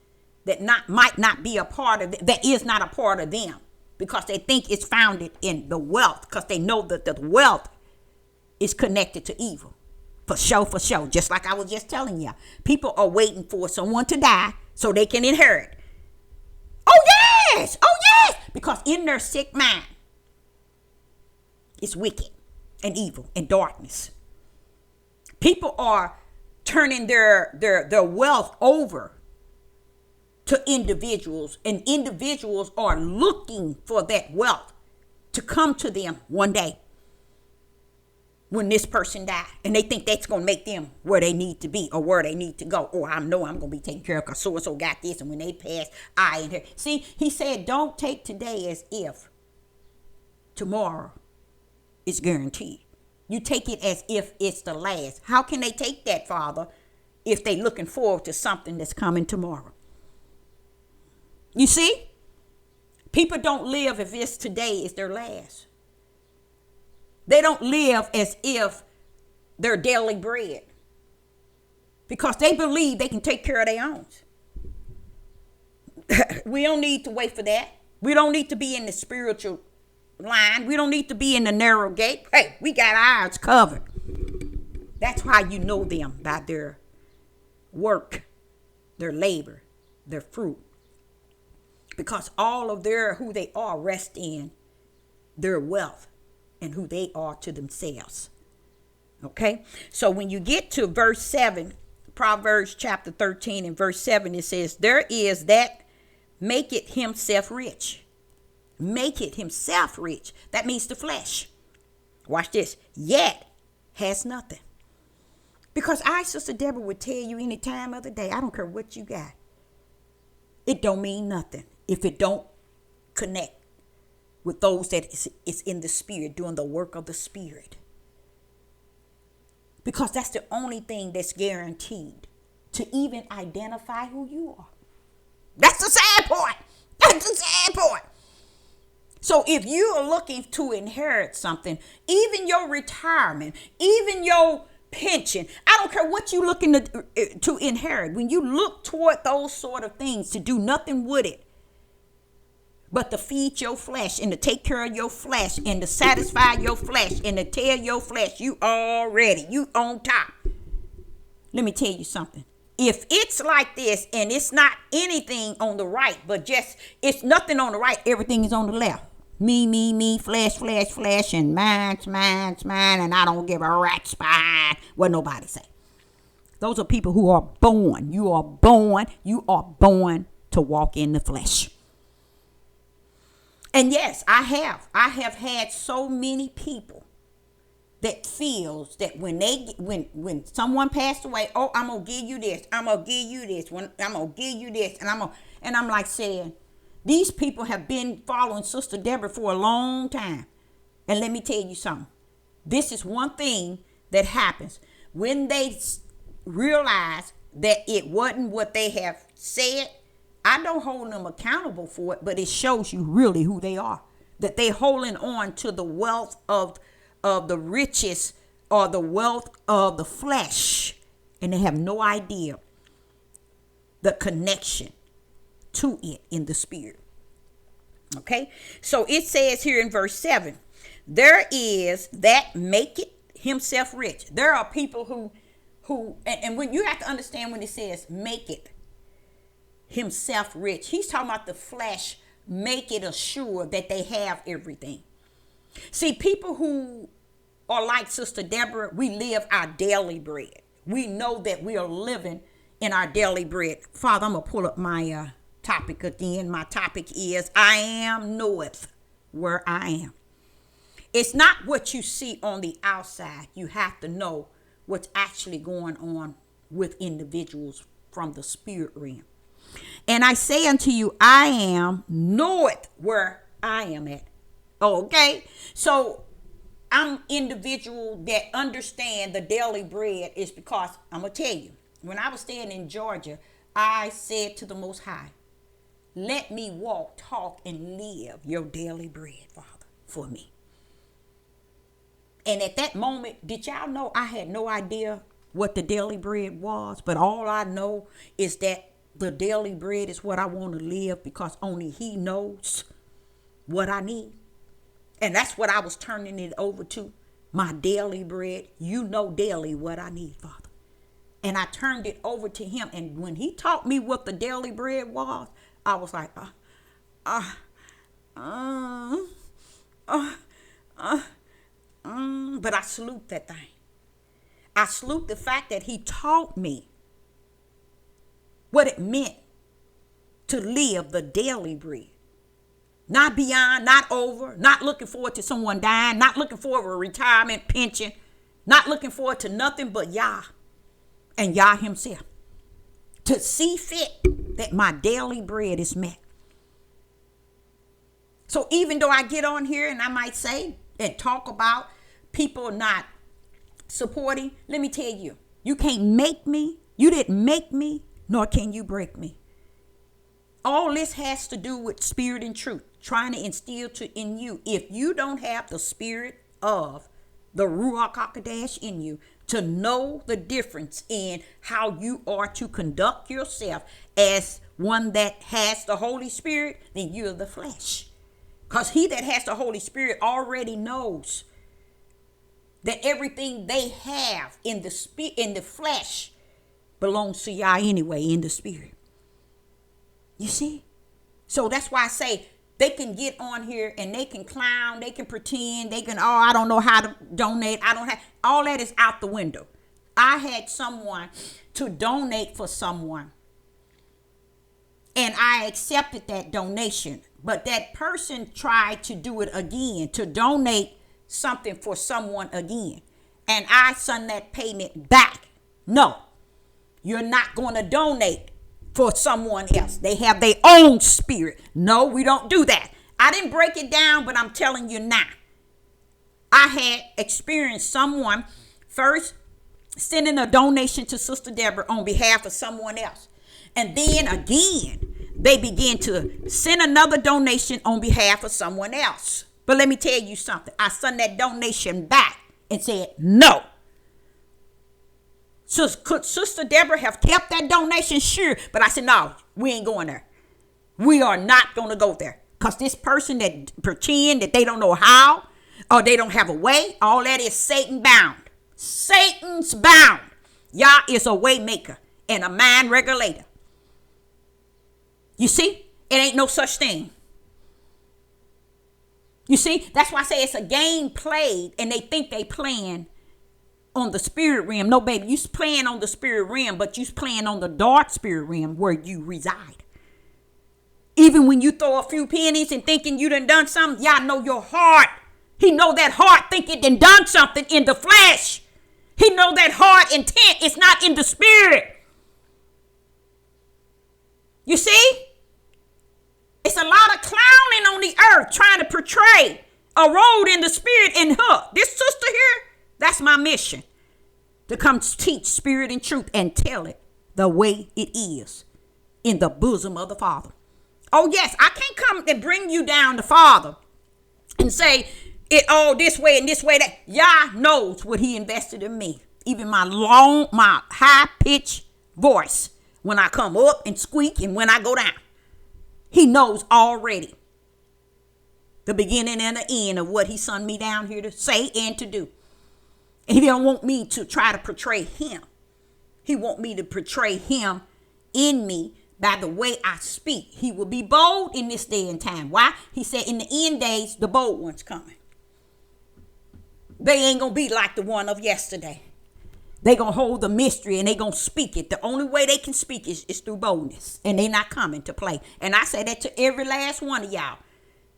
that might not be a part of that is not a part of them, because they think it's founded in the wealth, because they know that the wealth is connected to evil. For sure. Just like I was just telling you, people are waiting for someone to die so they can inherit. Oh yes, because in their sick mind, it's wicked and evil and darkness. People are turning their wealth over to individuals, and individuals are looking for that wealth to come to them one day. when this person died, and they think that's going to make them where they need to be or where they need to go. Or I know I'm going to be taken care of because so-and-so got this, and when they pass, I inherit. See, he said, don't take today as if tomorrow is guaranteed. You take it as if it's the last. How can they take that, Father, if they looking forward to something that's coming tomorrow? You see? People don't live if it's today is their last. They don't live as if their daily bread, because they believe they can take care of their own. We don't need to wait for that. We don't need to be in the spiritual line. We don't need to be in the narrow gate. Hey, we got ours covered. That's how you know them, by their work, their labor, their fruit. Because all of their who they are rest in their wealth and who they are to themselves. Okay? So when you get to verse 7, Proverbs chapter 13 and verse 7, it says, there is that maketh himself rich. Make it himself rich. That means the flesh. Watch this. Yet has nothing. Because Sister Deborah, would tell you any time of the day, I don't care what you got. It don't mean nothing if it don't connect with those that is in the spirit, doing the work of the spirit. Because that's the only thing that's guaranteed to even identify who you are. That's the sad part. That's the sad part. So if you are looking to inherit something, even your retirement, even your pension, I don't care what you're looking to inherit. When you look toward those sort of things, to do nothing with it but to feed your flesh and to take care of your flesh and to satisfy your flesh and to tell your flesh you on top. Let me tell you something. If it's like this and it's not anything on the right, but just it's nothing on the right, everything is on the left. Me, flesh, and mine's mine, and I don't give a rat's behind what nobody say. Those are people who are born. You are born to walk in the flesh. And yes, I have had so many people that feels that when someone passed away, oh, I'm gonna give you this, I'm gonna give you this, and I'm like saying, these people have been following Sister Deborah for a long time. And let me tell you something. This is one thing that happens when they realize that it wasn't what they have said. I don't hold them accountable for it, but it shows you really who they are. That they're holding on to the wealth of the riches or the wealth of the flesh. And they have no idea the connection to it in the spirit. Okay? So it says here in verse 7, there is that maketh himself rich. There are people who and when you have to understand when it says make it himself rich, he's talking about the flesh, make it assured that they have everything. See, people who are like Sister Deborah, we live our daily bread. We know that we are living in our daily bread. Father, I'm going to pull up my topic again. My topic is I am knoweth where I am. It's not what you see on the outside. You have to know what's actually going on with individuals from the spirit realm. And I say unto you, I am knoweth where I am at. Okay? So I'm individual that understand the daily bread is because I'm going to tell you, when I was staying in Georgia, I said to the Most High, let me walk, talk, and live your daily bread, Father, for me. And at that moment, did y'all know I had no idea what the daily bread was? But all I know is that the daily bread is what I want to live because only He knows what I need. And that's what I was turning it over to, my daily bread. You know daily what I need, Father. And I turned it over to Him. And when He taught me what the daily bread was, I was like, but I salute that thing. I salute the fact that He taught me what it meant to live the daily bread. Not beyond, not over, not looking forward to someone dying, not looking forward to a retirement pension. Not looking forward to nothing but Yah and Yah himself. To see fit that my daily bread is met. So even though I get on here and I might say and talk about people not supporting, let me tell you, you can't make me. You didn't make me, nor can you break me. All this has to do with spirit and truth, trying to instill in you. If you don't have the spirit of the Ruach HaKodesh in you, to know the difference in how you are to conduct yourself as one that has the Holy Spirit, then you're the flesh. Because he that has the Holy Spirit already knows that everything they have in the flesh belongs to Yah anyway, in the spirit. You see? So that's why I say they can get on here and they can clown, they can pretend, they can, I don't know how to donate. All that is out the window. I had someone to donate for someone, and I accepted that donation. But that person tried to do it again, to donate something for someone again. And I sent that payment back. No, you're not going to donate for someone else. They have their own spirit. No, we don't do that. I didn't break it down, but I'm telling you now. I had experienced someone first sending a donation to Sister Deborah on behalf of someone else. And then again, they began to send another donation on behalf of someone else. But let me tell you something. I sent that donation back and said, no. So could Sister Deborah have kept that donation? Sure. But I said, no, we ain't going there. We are not going to go there. Because this person that pretend that they don't know how or they don't have a way, all that is Satan bound. Satan's bound. Yah is a way maker and a mind regulator. You see? It ain't no such thing. You see? That's why I say it's a game played and they think they playing on the spirit realm. No, baby, you's playing on the spirit realm, but you's playing on the dark spirit realm where you reside. Even when you throw a few pennies and thinking you done something, y'all know your heart. He know that heart think it done something in the flesh. He know that heart intent is not in the spirit. You see? It's a lot of clowning on the earth trying to portray a road in the spirit in her. This sister here, that's my mission. To come teach spirit and truth and tell it the way it is in the bosom of the Father. Oh, yes, I can't come and bring you down the Father and say it all this way and this way. That Yah knows what he invested in me. Even my high-pitched voice when I come up and squeak and when I go down. He knows already the beginning and the end of what he sent me down here to say and to do. And he don't want me to try to portray him. He want me to portray him in me by the way I speak. He will be bold in this day and time. Why? He said in the end days, the bold one's coming. They ain't going to be like the one of yesterday. They going to hold the mystery and they going to speak it. The only way they can speak is through boldness. And they not coming to play. And I say that to every last one of y'all.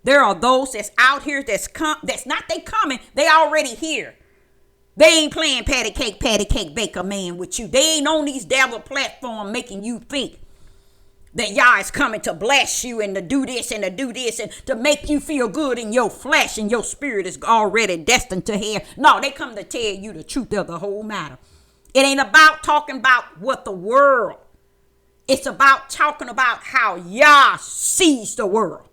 There are those that's out here that's not they coming. They already here. They ain't playing patty cake, baker man with you. They ain't on these devil platform making you think that Yah is coming to bless you and to do this and to do this and to make you feel good in your flesh and your spirit is already destined to hell. No, they come to tell you the truth of the whole matter. It ain't about talking about what the world. It's about talking about how Yah sees the world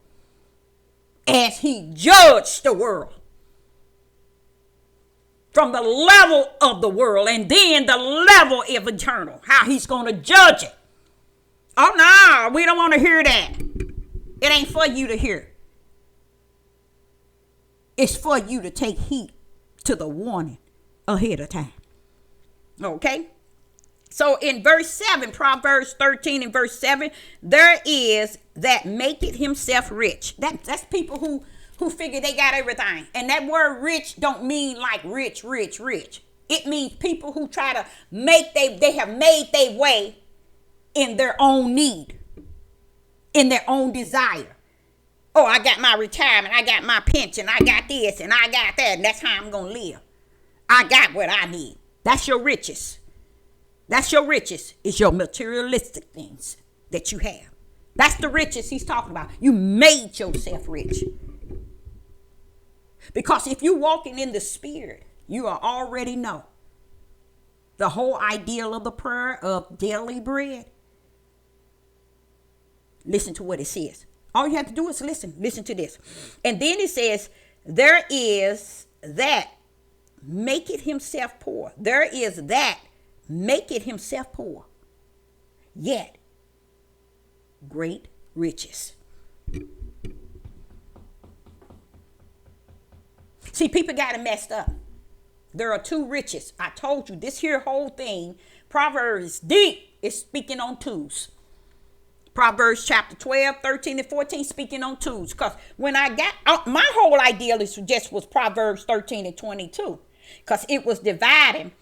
as he judged the world. From the level of the world and then the level of eternal. How he's going to judge it. Oh, no, we don't want to hear that. It ain't for you to hear. It's for you to take heed to the warning ahead of time. Okay? So in verse 7, Proverbs 13 and verse 7, there is that maketh himself rich. That's people who figure they got everything. And that word rich don't mean like rich. It means people who try to they have made their way in their own need, in their own desire. Oh, I got my retirement, I got my pension, I got this and I got that, and that's how I'm going to live. I got what I need. That's your riches. That's your riches. It's your materialistic things that you have. That's the riches he's talking about. You made yourself rich. Because if you're walking in the spirit, you already know the whole ideal of the prayer of daily bread. Listen to what it says. All you have to do is listen. Listen to this. And then it says, there is that maketh himself poor. There is that maketh himself poor. Yet great riches. See, people got it messed up. There are two riches. I told you this here whole thing, Proverbs deep, is speaking on twos. Proverbs chapter 12, 13, and 14 speaking on twos. Because when I got, my whole idea was Proverbs 13 and 22. Because it was dividing.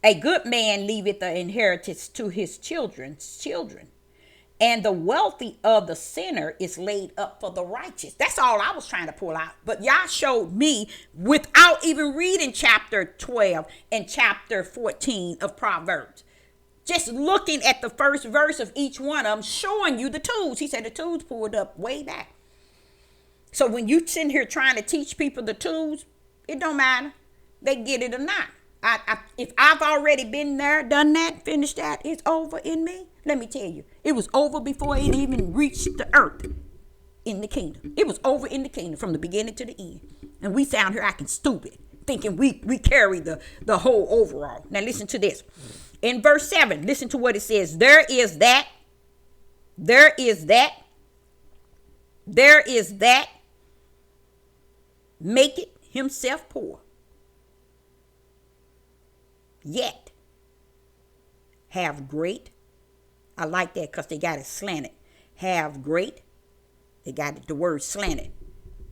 A good man leaveth the inheritance to his children's children. And the wealthy of the sinner is laid up for the righteous. That's all I was trying to pull out. But y'all showed me without even reading chapter 12 and chapter 14 of Proverbs. Just looking at the first verse of each one of them, showing you the tools. He said the tools pulled up way back. So when you sitting here trying to teach people the tools, it don't matter. They get it or not. If I've already been there, done that, finished that, it's over in me. Let me tell you, it was over before it even reached the earth in the kingdom. It was over in the kingdom from the beginning to the end. And we sound here acting stupid, thinking we carry the whole overall. Now listen to this. In verse 7, listen to what it says. There is that make it himself poor. Yet have great. I like that because they got it slanted. Have great. They got the word slanted.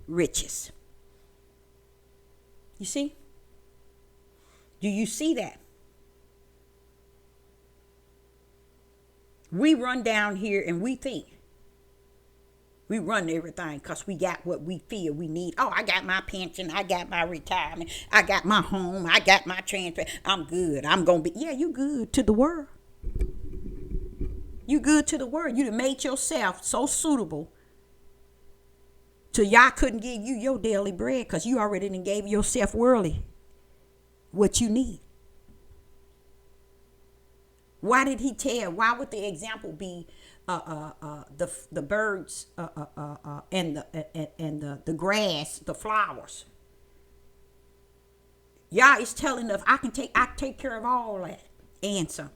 Riches. You see? Do you see that? We run down here and we think. We run everything because we got what we feel we need. Oh, I got my pension. I got my retirement. I got my home. I got my transfer. I'm good. I'm going to be. Yeah, you good to the world. You good to the world. You done made yourself so suitable till y'all couldn't give you your daily bread because you already done gave yourself worldly what you need. Why did he tell? Why would the example be the birds and the grass, the flowers? Yah is telling us I take care of all that and some.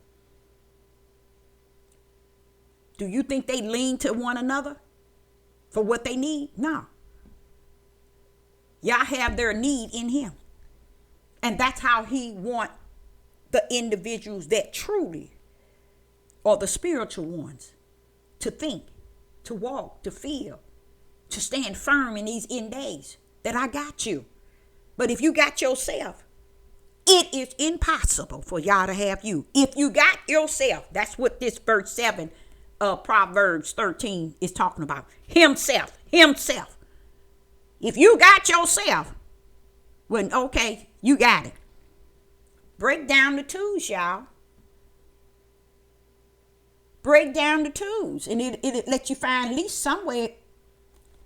Do you think they lean to one another for what they need? No. Yah have their need in him. And that's how he want the individuals that truly are the spiritual ones to think, to walk, to feel, to stand firm in these end days that I got you. But if you got yourself, it is impossible for y'all to have you. If you got yourself, that's what this verse 7 of Proverbs 13 is talking about. Himself. If you got yourself, well, okay, you got it. Break down the twos, y'all. Break down the twos. And it'll let you find at least some way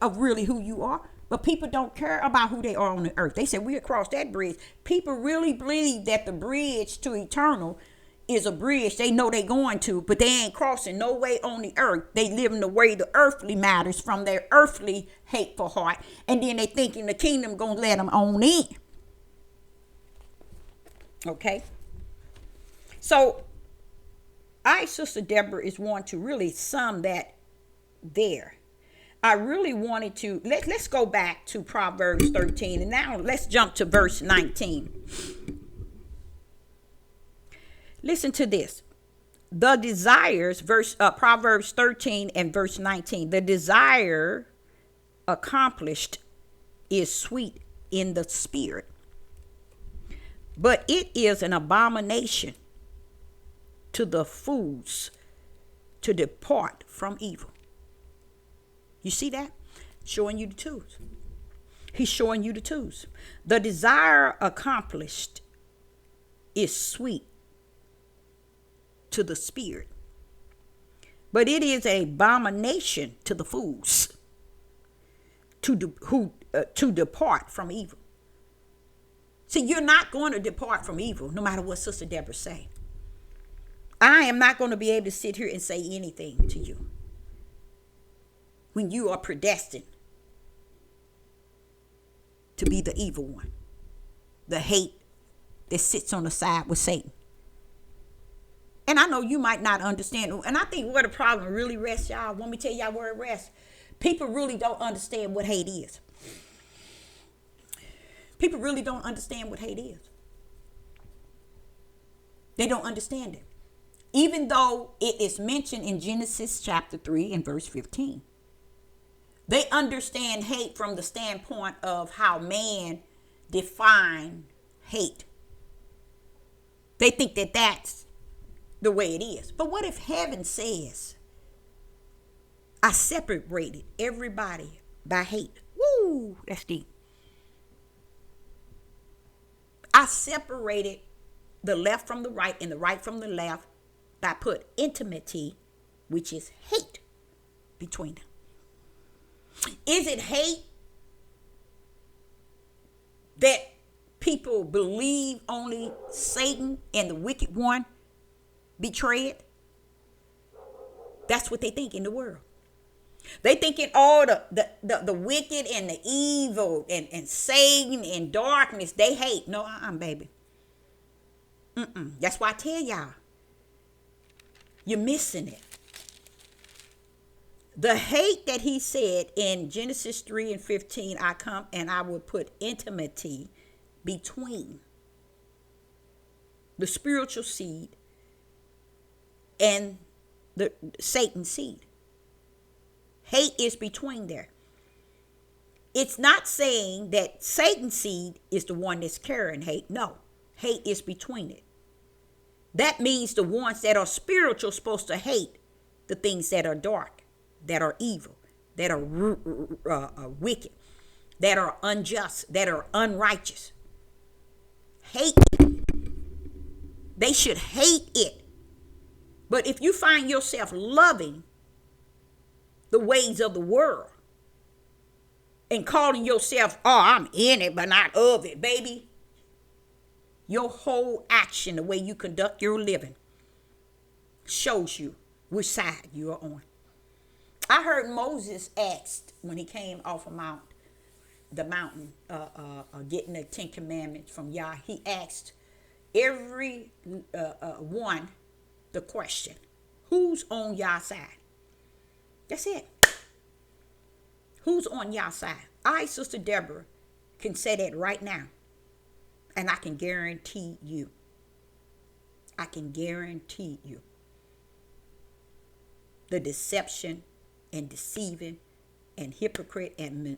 of really who you are. But people don't care about who they are on the earth. They say we across that bridge. People really believe that the bridge to eternal is a bridge they know they going to, but they ain't crossing no way on the earth. They living the way the earthly matters from their earthly hateful heart. And then they thinking the kingdom gonna let them on in. Okay, so Sister Deborah is wanting to really sum that there. I really wanted to, let's go back to Proverbs 13, and now let's jump to verse 19. Listen to this. The desires, Proverbs 13 and verse 19, the desire accomplished is sweet in the spirit, but it is an abomination to the fools to depart from evil. You see that? Showing you the tools. He's showing you the tools. The desire accomplished is sweet to the spirit, but it is an abomination to the fools to depart from evil. See, you're not going to depart from evil no matter what Sister Deborah say. I am not going to be able to sit here and say anything to you when you are predestined to be the evil one, the hate that sits on the side with Satan. And I know you might not understand. And I think where the problem really rests, y'all, want me to tell y'all where it rests? People really don't understand what hate is. People really don't understand what hate is. They don't understand it. Even though it is mentioned in Genesis chapter 3 and verse 15. They understand hate from the standpoint of how man define hate. They think that that's the way it is. But what if heaven says, I separated everybody by hate? Woo, that's deep. I separated the left from the right and the right from the left. I put intimacy, which is hate, between them. Is it hate that people believe only Satan and the wicked one betrayed? That's what they think in the world. They thinking all the wicked and the evil and Satan and darkness, they hate. No, baby. That's why I tell y'all, you're missing it. The hate that he said in Genesis 3 and 15, I come and I will put intimacy between the spiritual seed and the Satan seed. Hate is between there. It's not saying that Satan's seed is the one that's carrying hate. No, hate is between it. That means the ones that are spiritual supposed to hate the things that are dark, that are evil, that are wicked, that are unjust, that are unrighteous. Hate it. They should hate it. But if you find yourself loving the ways of the world and calling yourself, oh, I'm in it but not of it, baby, your whole action, the way you conduct your living, shows you which side you are on. I heard Moses asked when he came off of the mountain, getting the 10 Commandments from Yah. He asked every one the question, who's on Yah's side? That's it. Who's on Yah's side? I, Sister Deborah, can say that right now. And I can guarantee you. The deception and deceiving and hypocrite and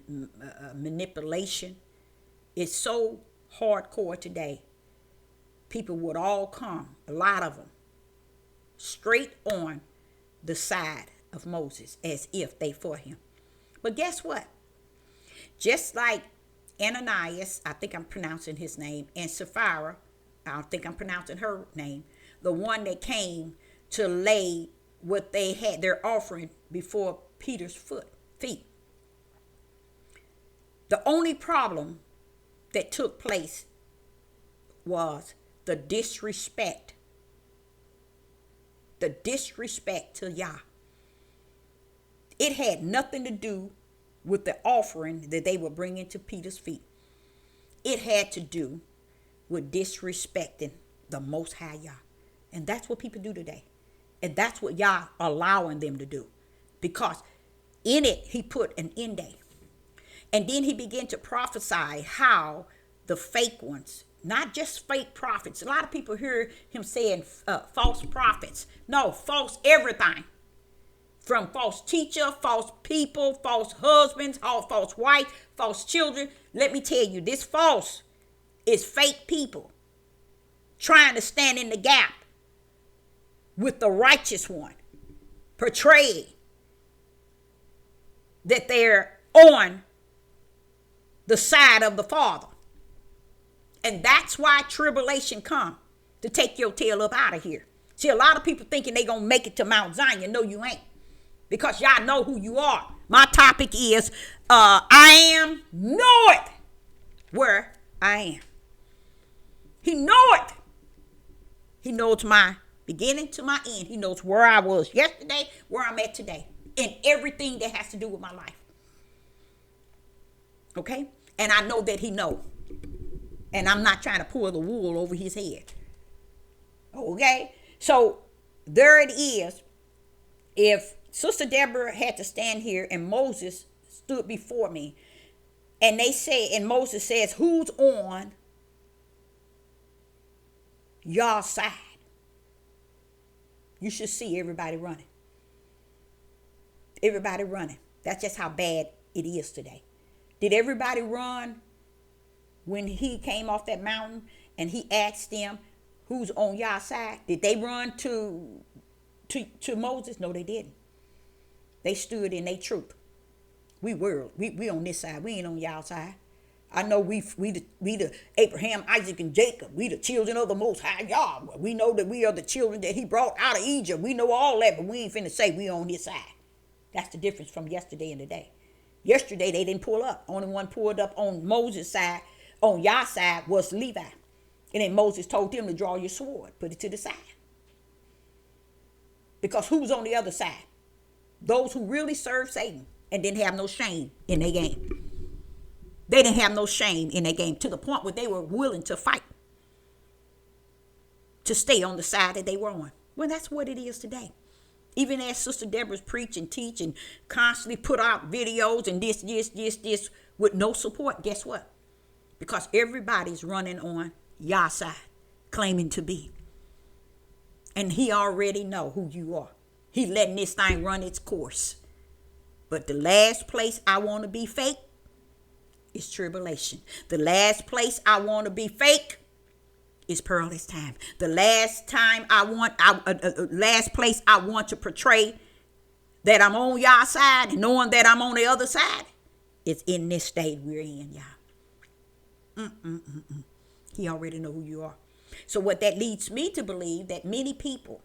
manipulation is so hardcore today. People would all come, a lot of them, straight on the side of Moses as if they for him. But guess what? Just like Ananias, I think I'm pronouncing his name, and Sapphira, I don't think I'm pronouncing her name, the one that came to lay what they had, their offering, before Peter's feet. The only problem that took place was the disrespect to Yah. It had nothing to do with the offering that they were bringing to Peter's feet. It had to do with disrespecting the Most High Yah. And that's what people do today. And that's what Yah allowing them to do. Because in it, he put an end date. And then he began to prophesy how the fake ones, not just fake prophets. A lot of people hear him saying false prophets. No, false everything. From false teacher, false people, false husbands, all false wives, false children. Let me tell you, this false is fake people trying to stand in the gap with the righteous one, portraying that they're on the side of the Father. And that's why tribulation comes. to take your tail up out of here. See, a lot of people thinking they going to make it to Mount Zion. No, you ain't. Because y'all know who you are. My topic is, I am knoweth where I am. He know it. He knows my beginning to my end. He knows where I was yesterday, where I'm at today, and everything that has to do with my life. Okay? And I know that he knows. And I'm not trying to pull the wool over his head. Okay? So there it is. If Sister Deborah had to stand here and Moses stood before me, and they say, and Moses says, who's on your side? You should see everybody running. Everybody running. That's just how bad it is today. Did everybody run when he came off that mountain and he asked them, who's on your side? Did they run to Moses? No, they didn't. They stood in their truth. We on this side. We ain't on y'all side. I know we the Abraham, Isaac, and Jacob. We the children of the Most High Yahweh. We know that we are the children that he brought out of Egypt. We know all that, but we ain't finna say we on his side. That's the difference from yesterday and today. Yesterday, they didn't pull up. Only one pulled up on Moses' side, on your side, was Levi. And then Moses told them to draw your sword, put it to the side. Because who's on the other side? Those who really serve Satan and didn't have no shame in their game. They didn't have no shame in their game to the point where they were willing to fight to stay on the side that they were on. Well, that's what it is today. Even as Sister Deborah's preach and teach and constantly put out videos and this with no support, guess what? Because everybody's running on your side, claiming to be. And he already know who you are. He letting this thing run its course. But the last place I want to be fake is tribulation. The last place I want to be fake is perilous time. The last place I want to portray that I'm on y'all side and knowing that I'm on the other side is in this state we're in, y'all. He already know who you are. So what that leads me to believe that many people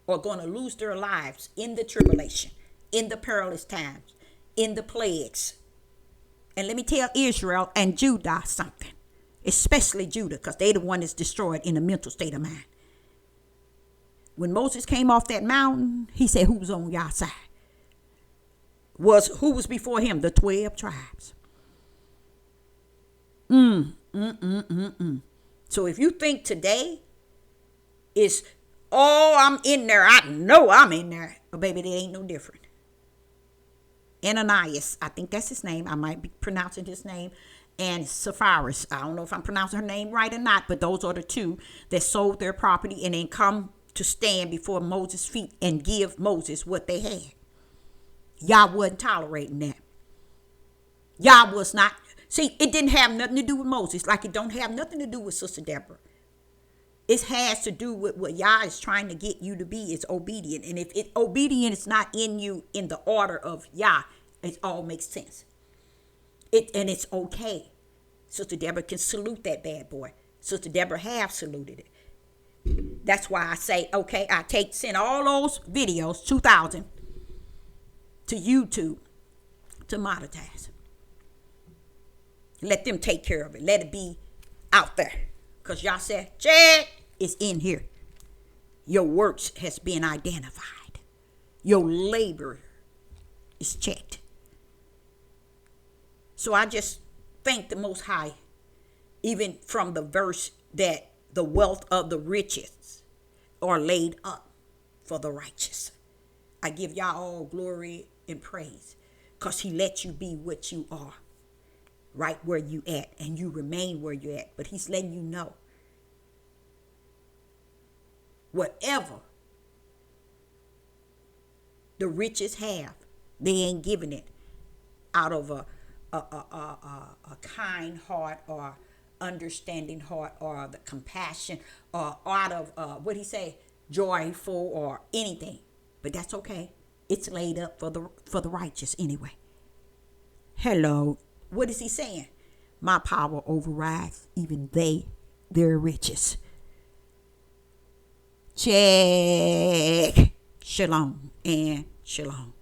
are going to lose their lives in the tribulation, in the perilous times, in the plagues. And let me tell Israel and Judah something, especially Judah, because they the one that's destroyed in a mental state of mind. When Moses came off that mountain, he said, who's on your side? Who was before him? The 12 tribes. So if you think today is, oh, I'm in there, I know I'm in there. But baby, it ain't no different. Ananias, I think that's his name. I might be pronouncing his name. And Sapphira, I don't know if I'm pronouncing her name right or not, but those are the two that sold their property and then come to stand before Moses' feet and give Moses what they had. Y'all wasn't tolerating that. Y'all was not. See, it didn't have nothing to do with Moses, like it don't have nothing to do with Sister Deborah. It has to do with what Yah is trying to get you to be. It's obedient. And if obedience is not in you in the order of Yah, it all makes sense. And it's okay. Sister Deborah can salute that bad boy. Sister Deborah have saluted it. That's why I say, okay, send all those videos, 2,000, to YouTube to monetize. Let them take care of it. Let it be out there. Because y'all said, Chad is in here. Your works has been identified. Your labor is checked. So I just thank the Most High, even from the verse that the wealth of the riches are laid up for the righteous. I give y'all all glory and praise because he let you be what you are, right where you at, and you remain where you at. But he's letting you know, whatever the riches have, they ain't giving it out of a kind heart or understanding heart or the compassion or out of what he say, joyful or anything. But that's okay. It's laid up for the righteous anyway. Hello. What is he saying? My power overrides even their riches. Check. Shalom and shalom.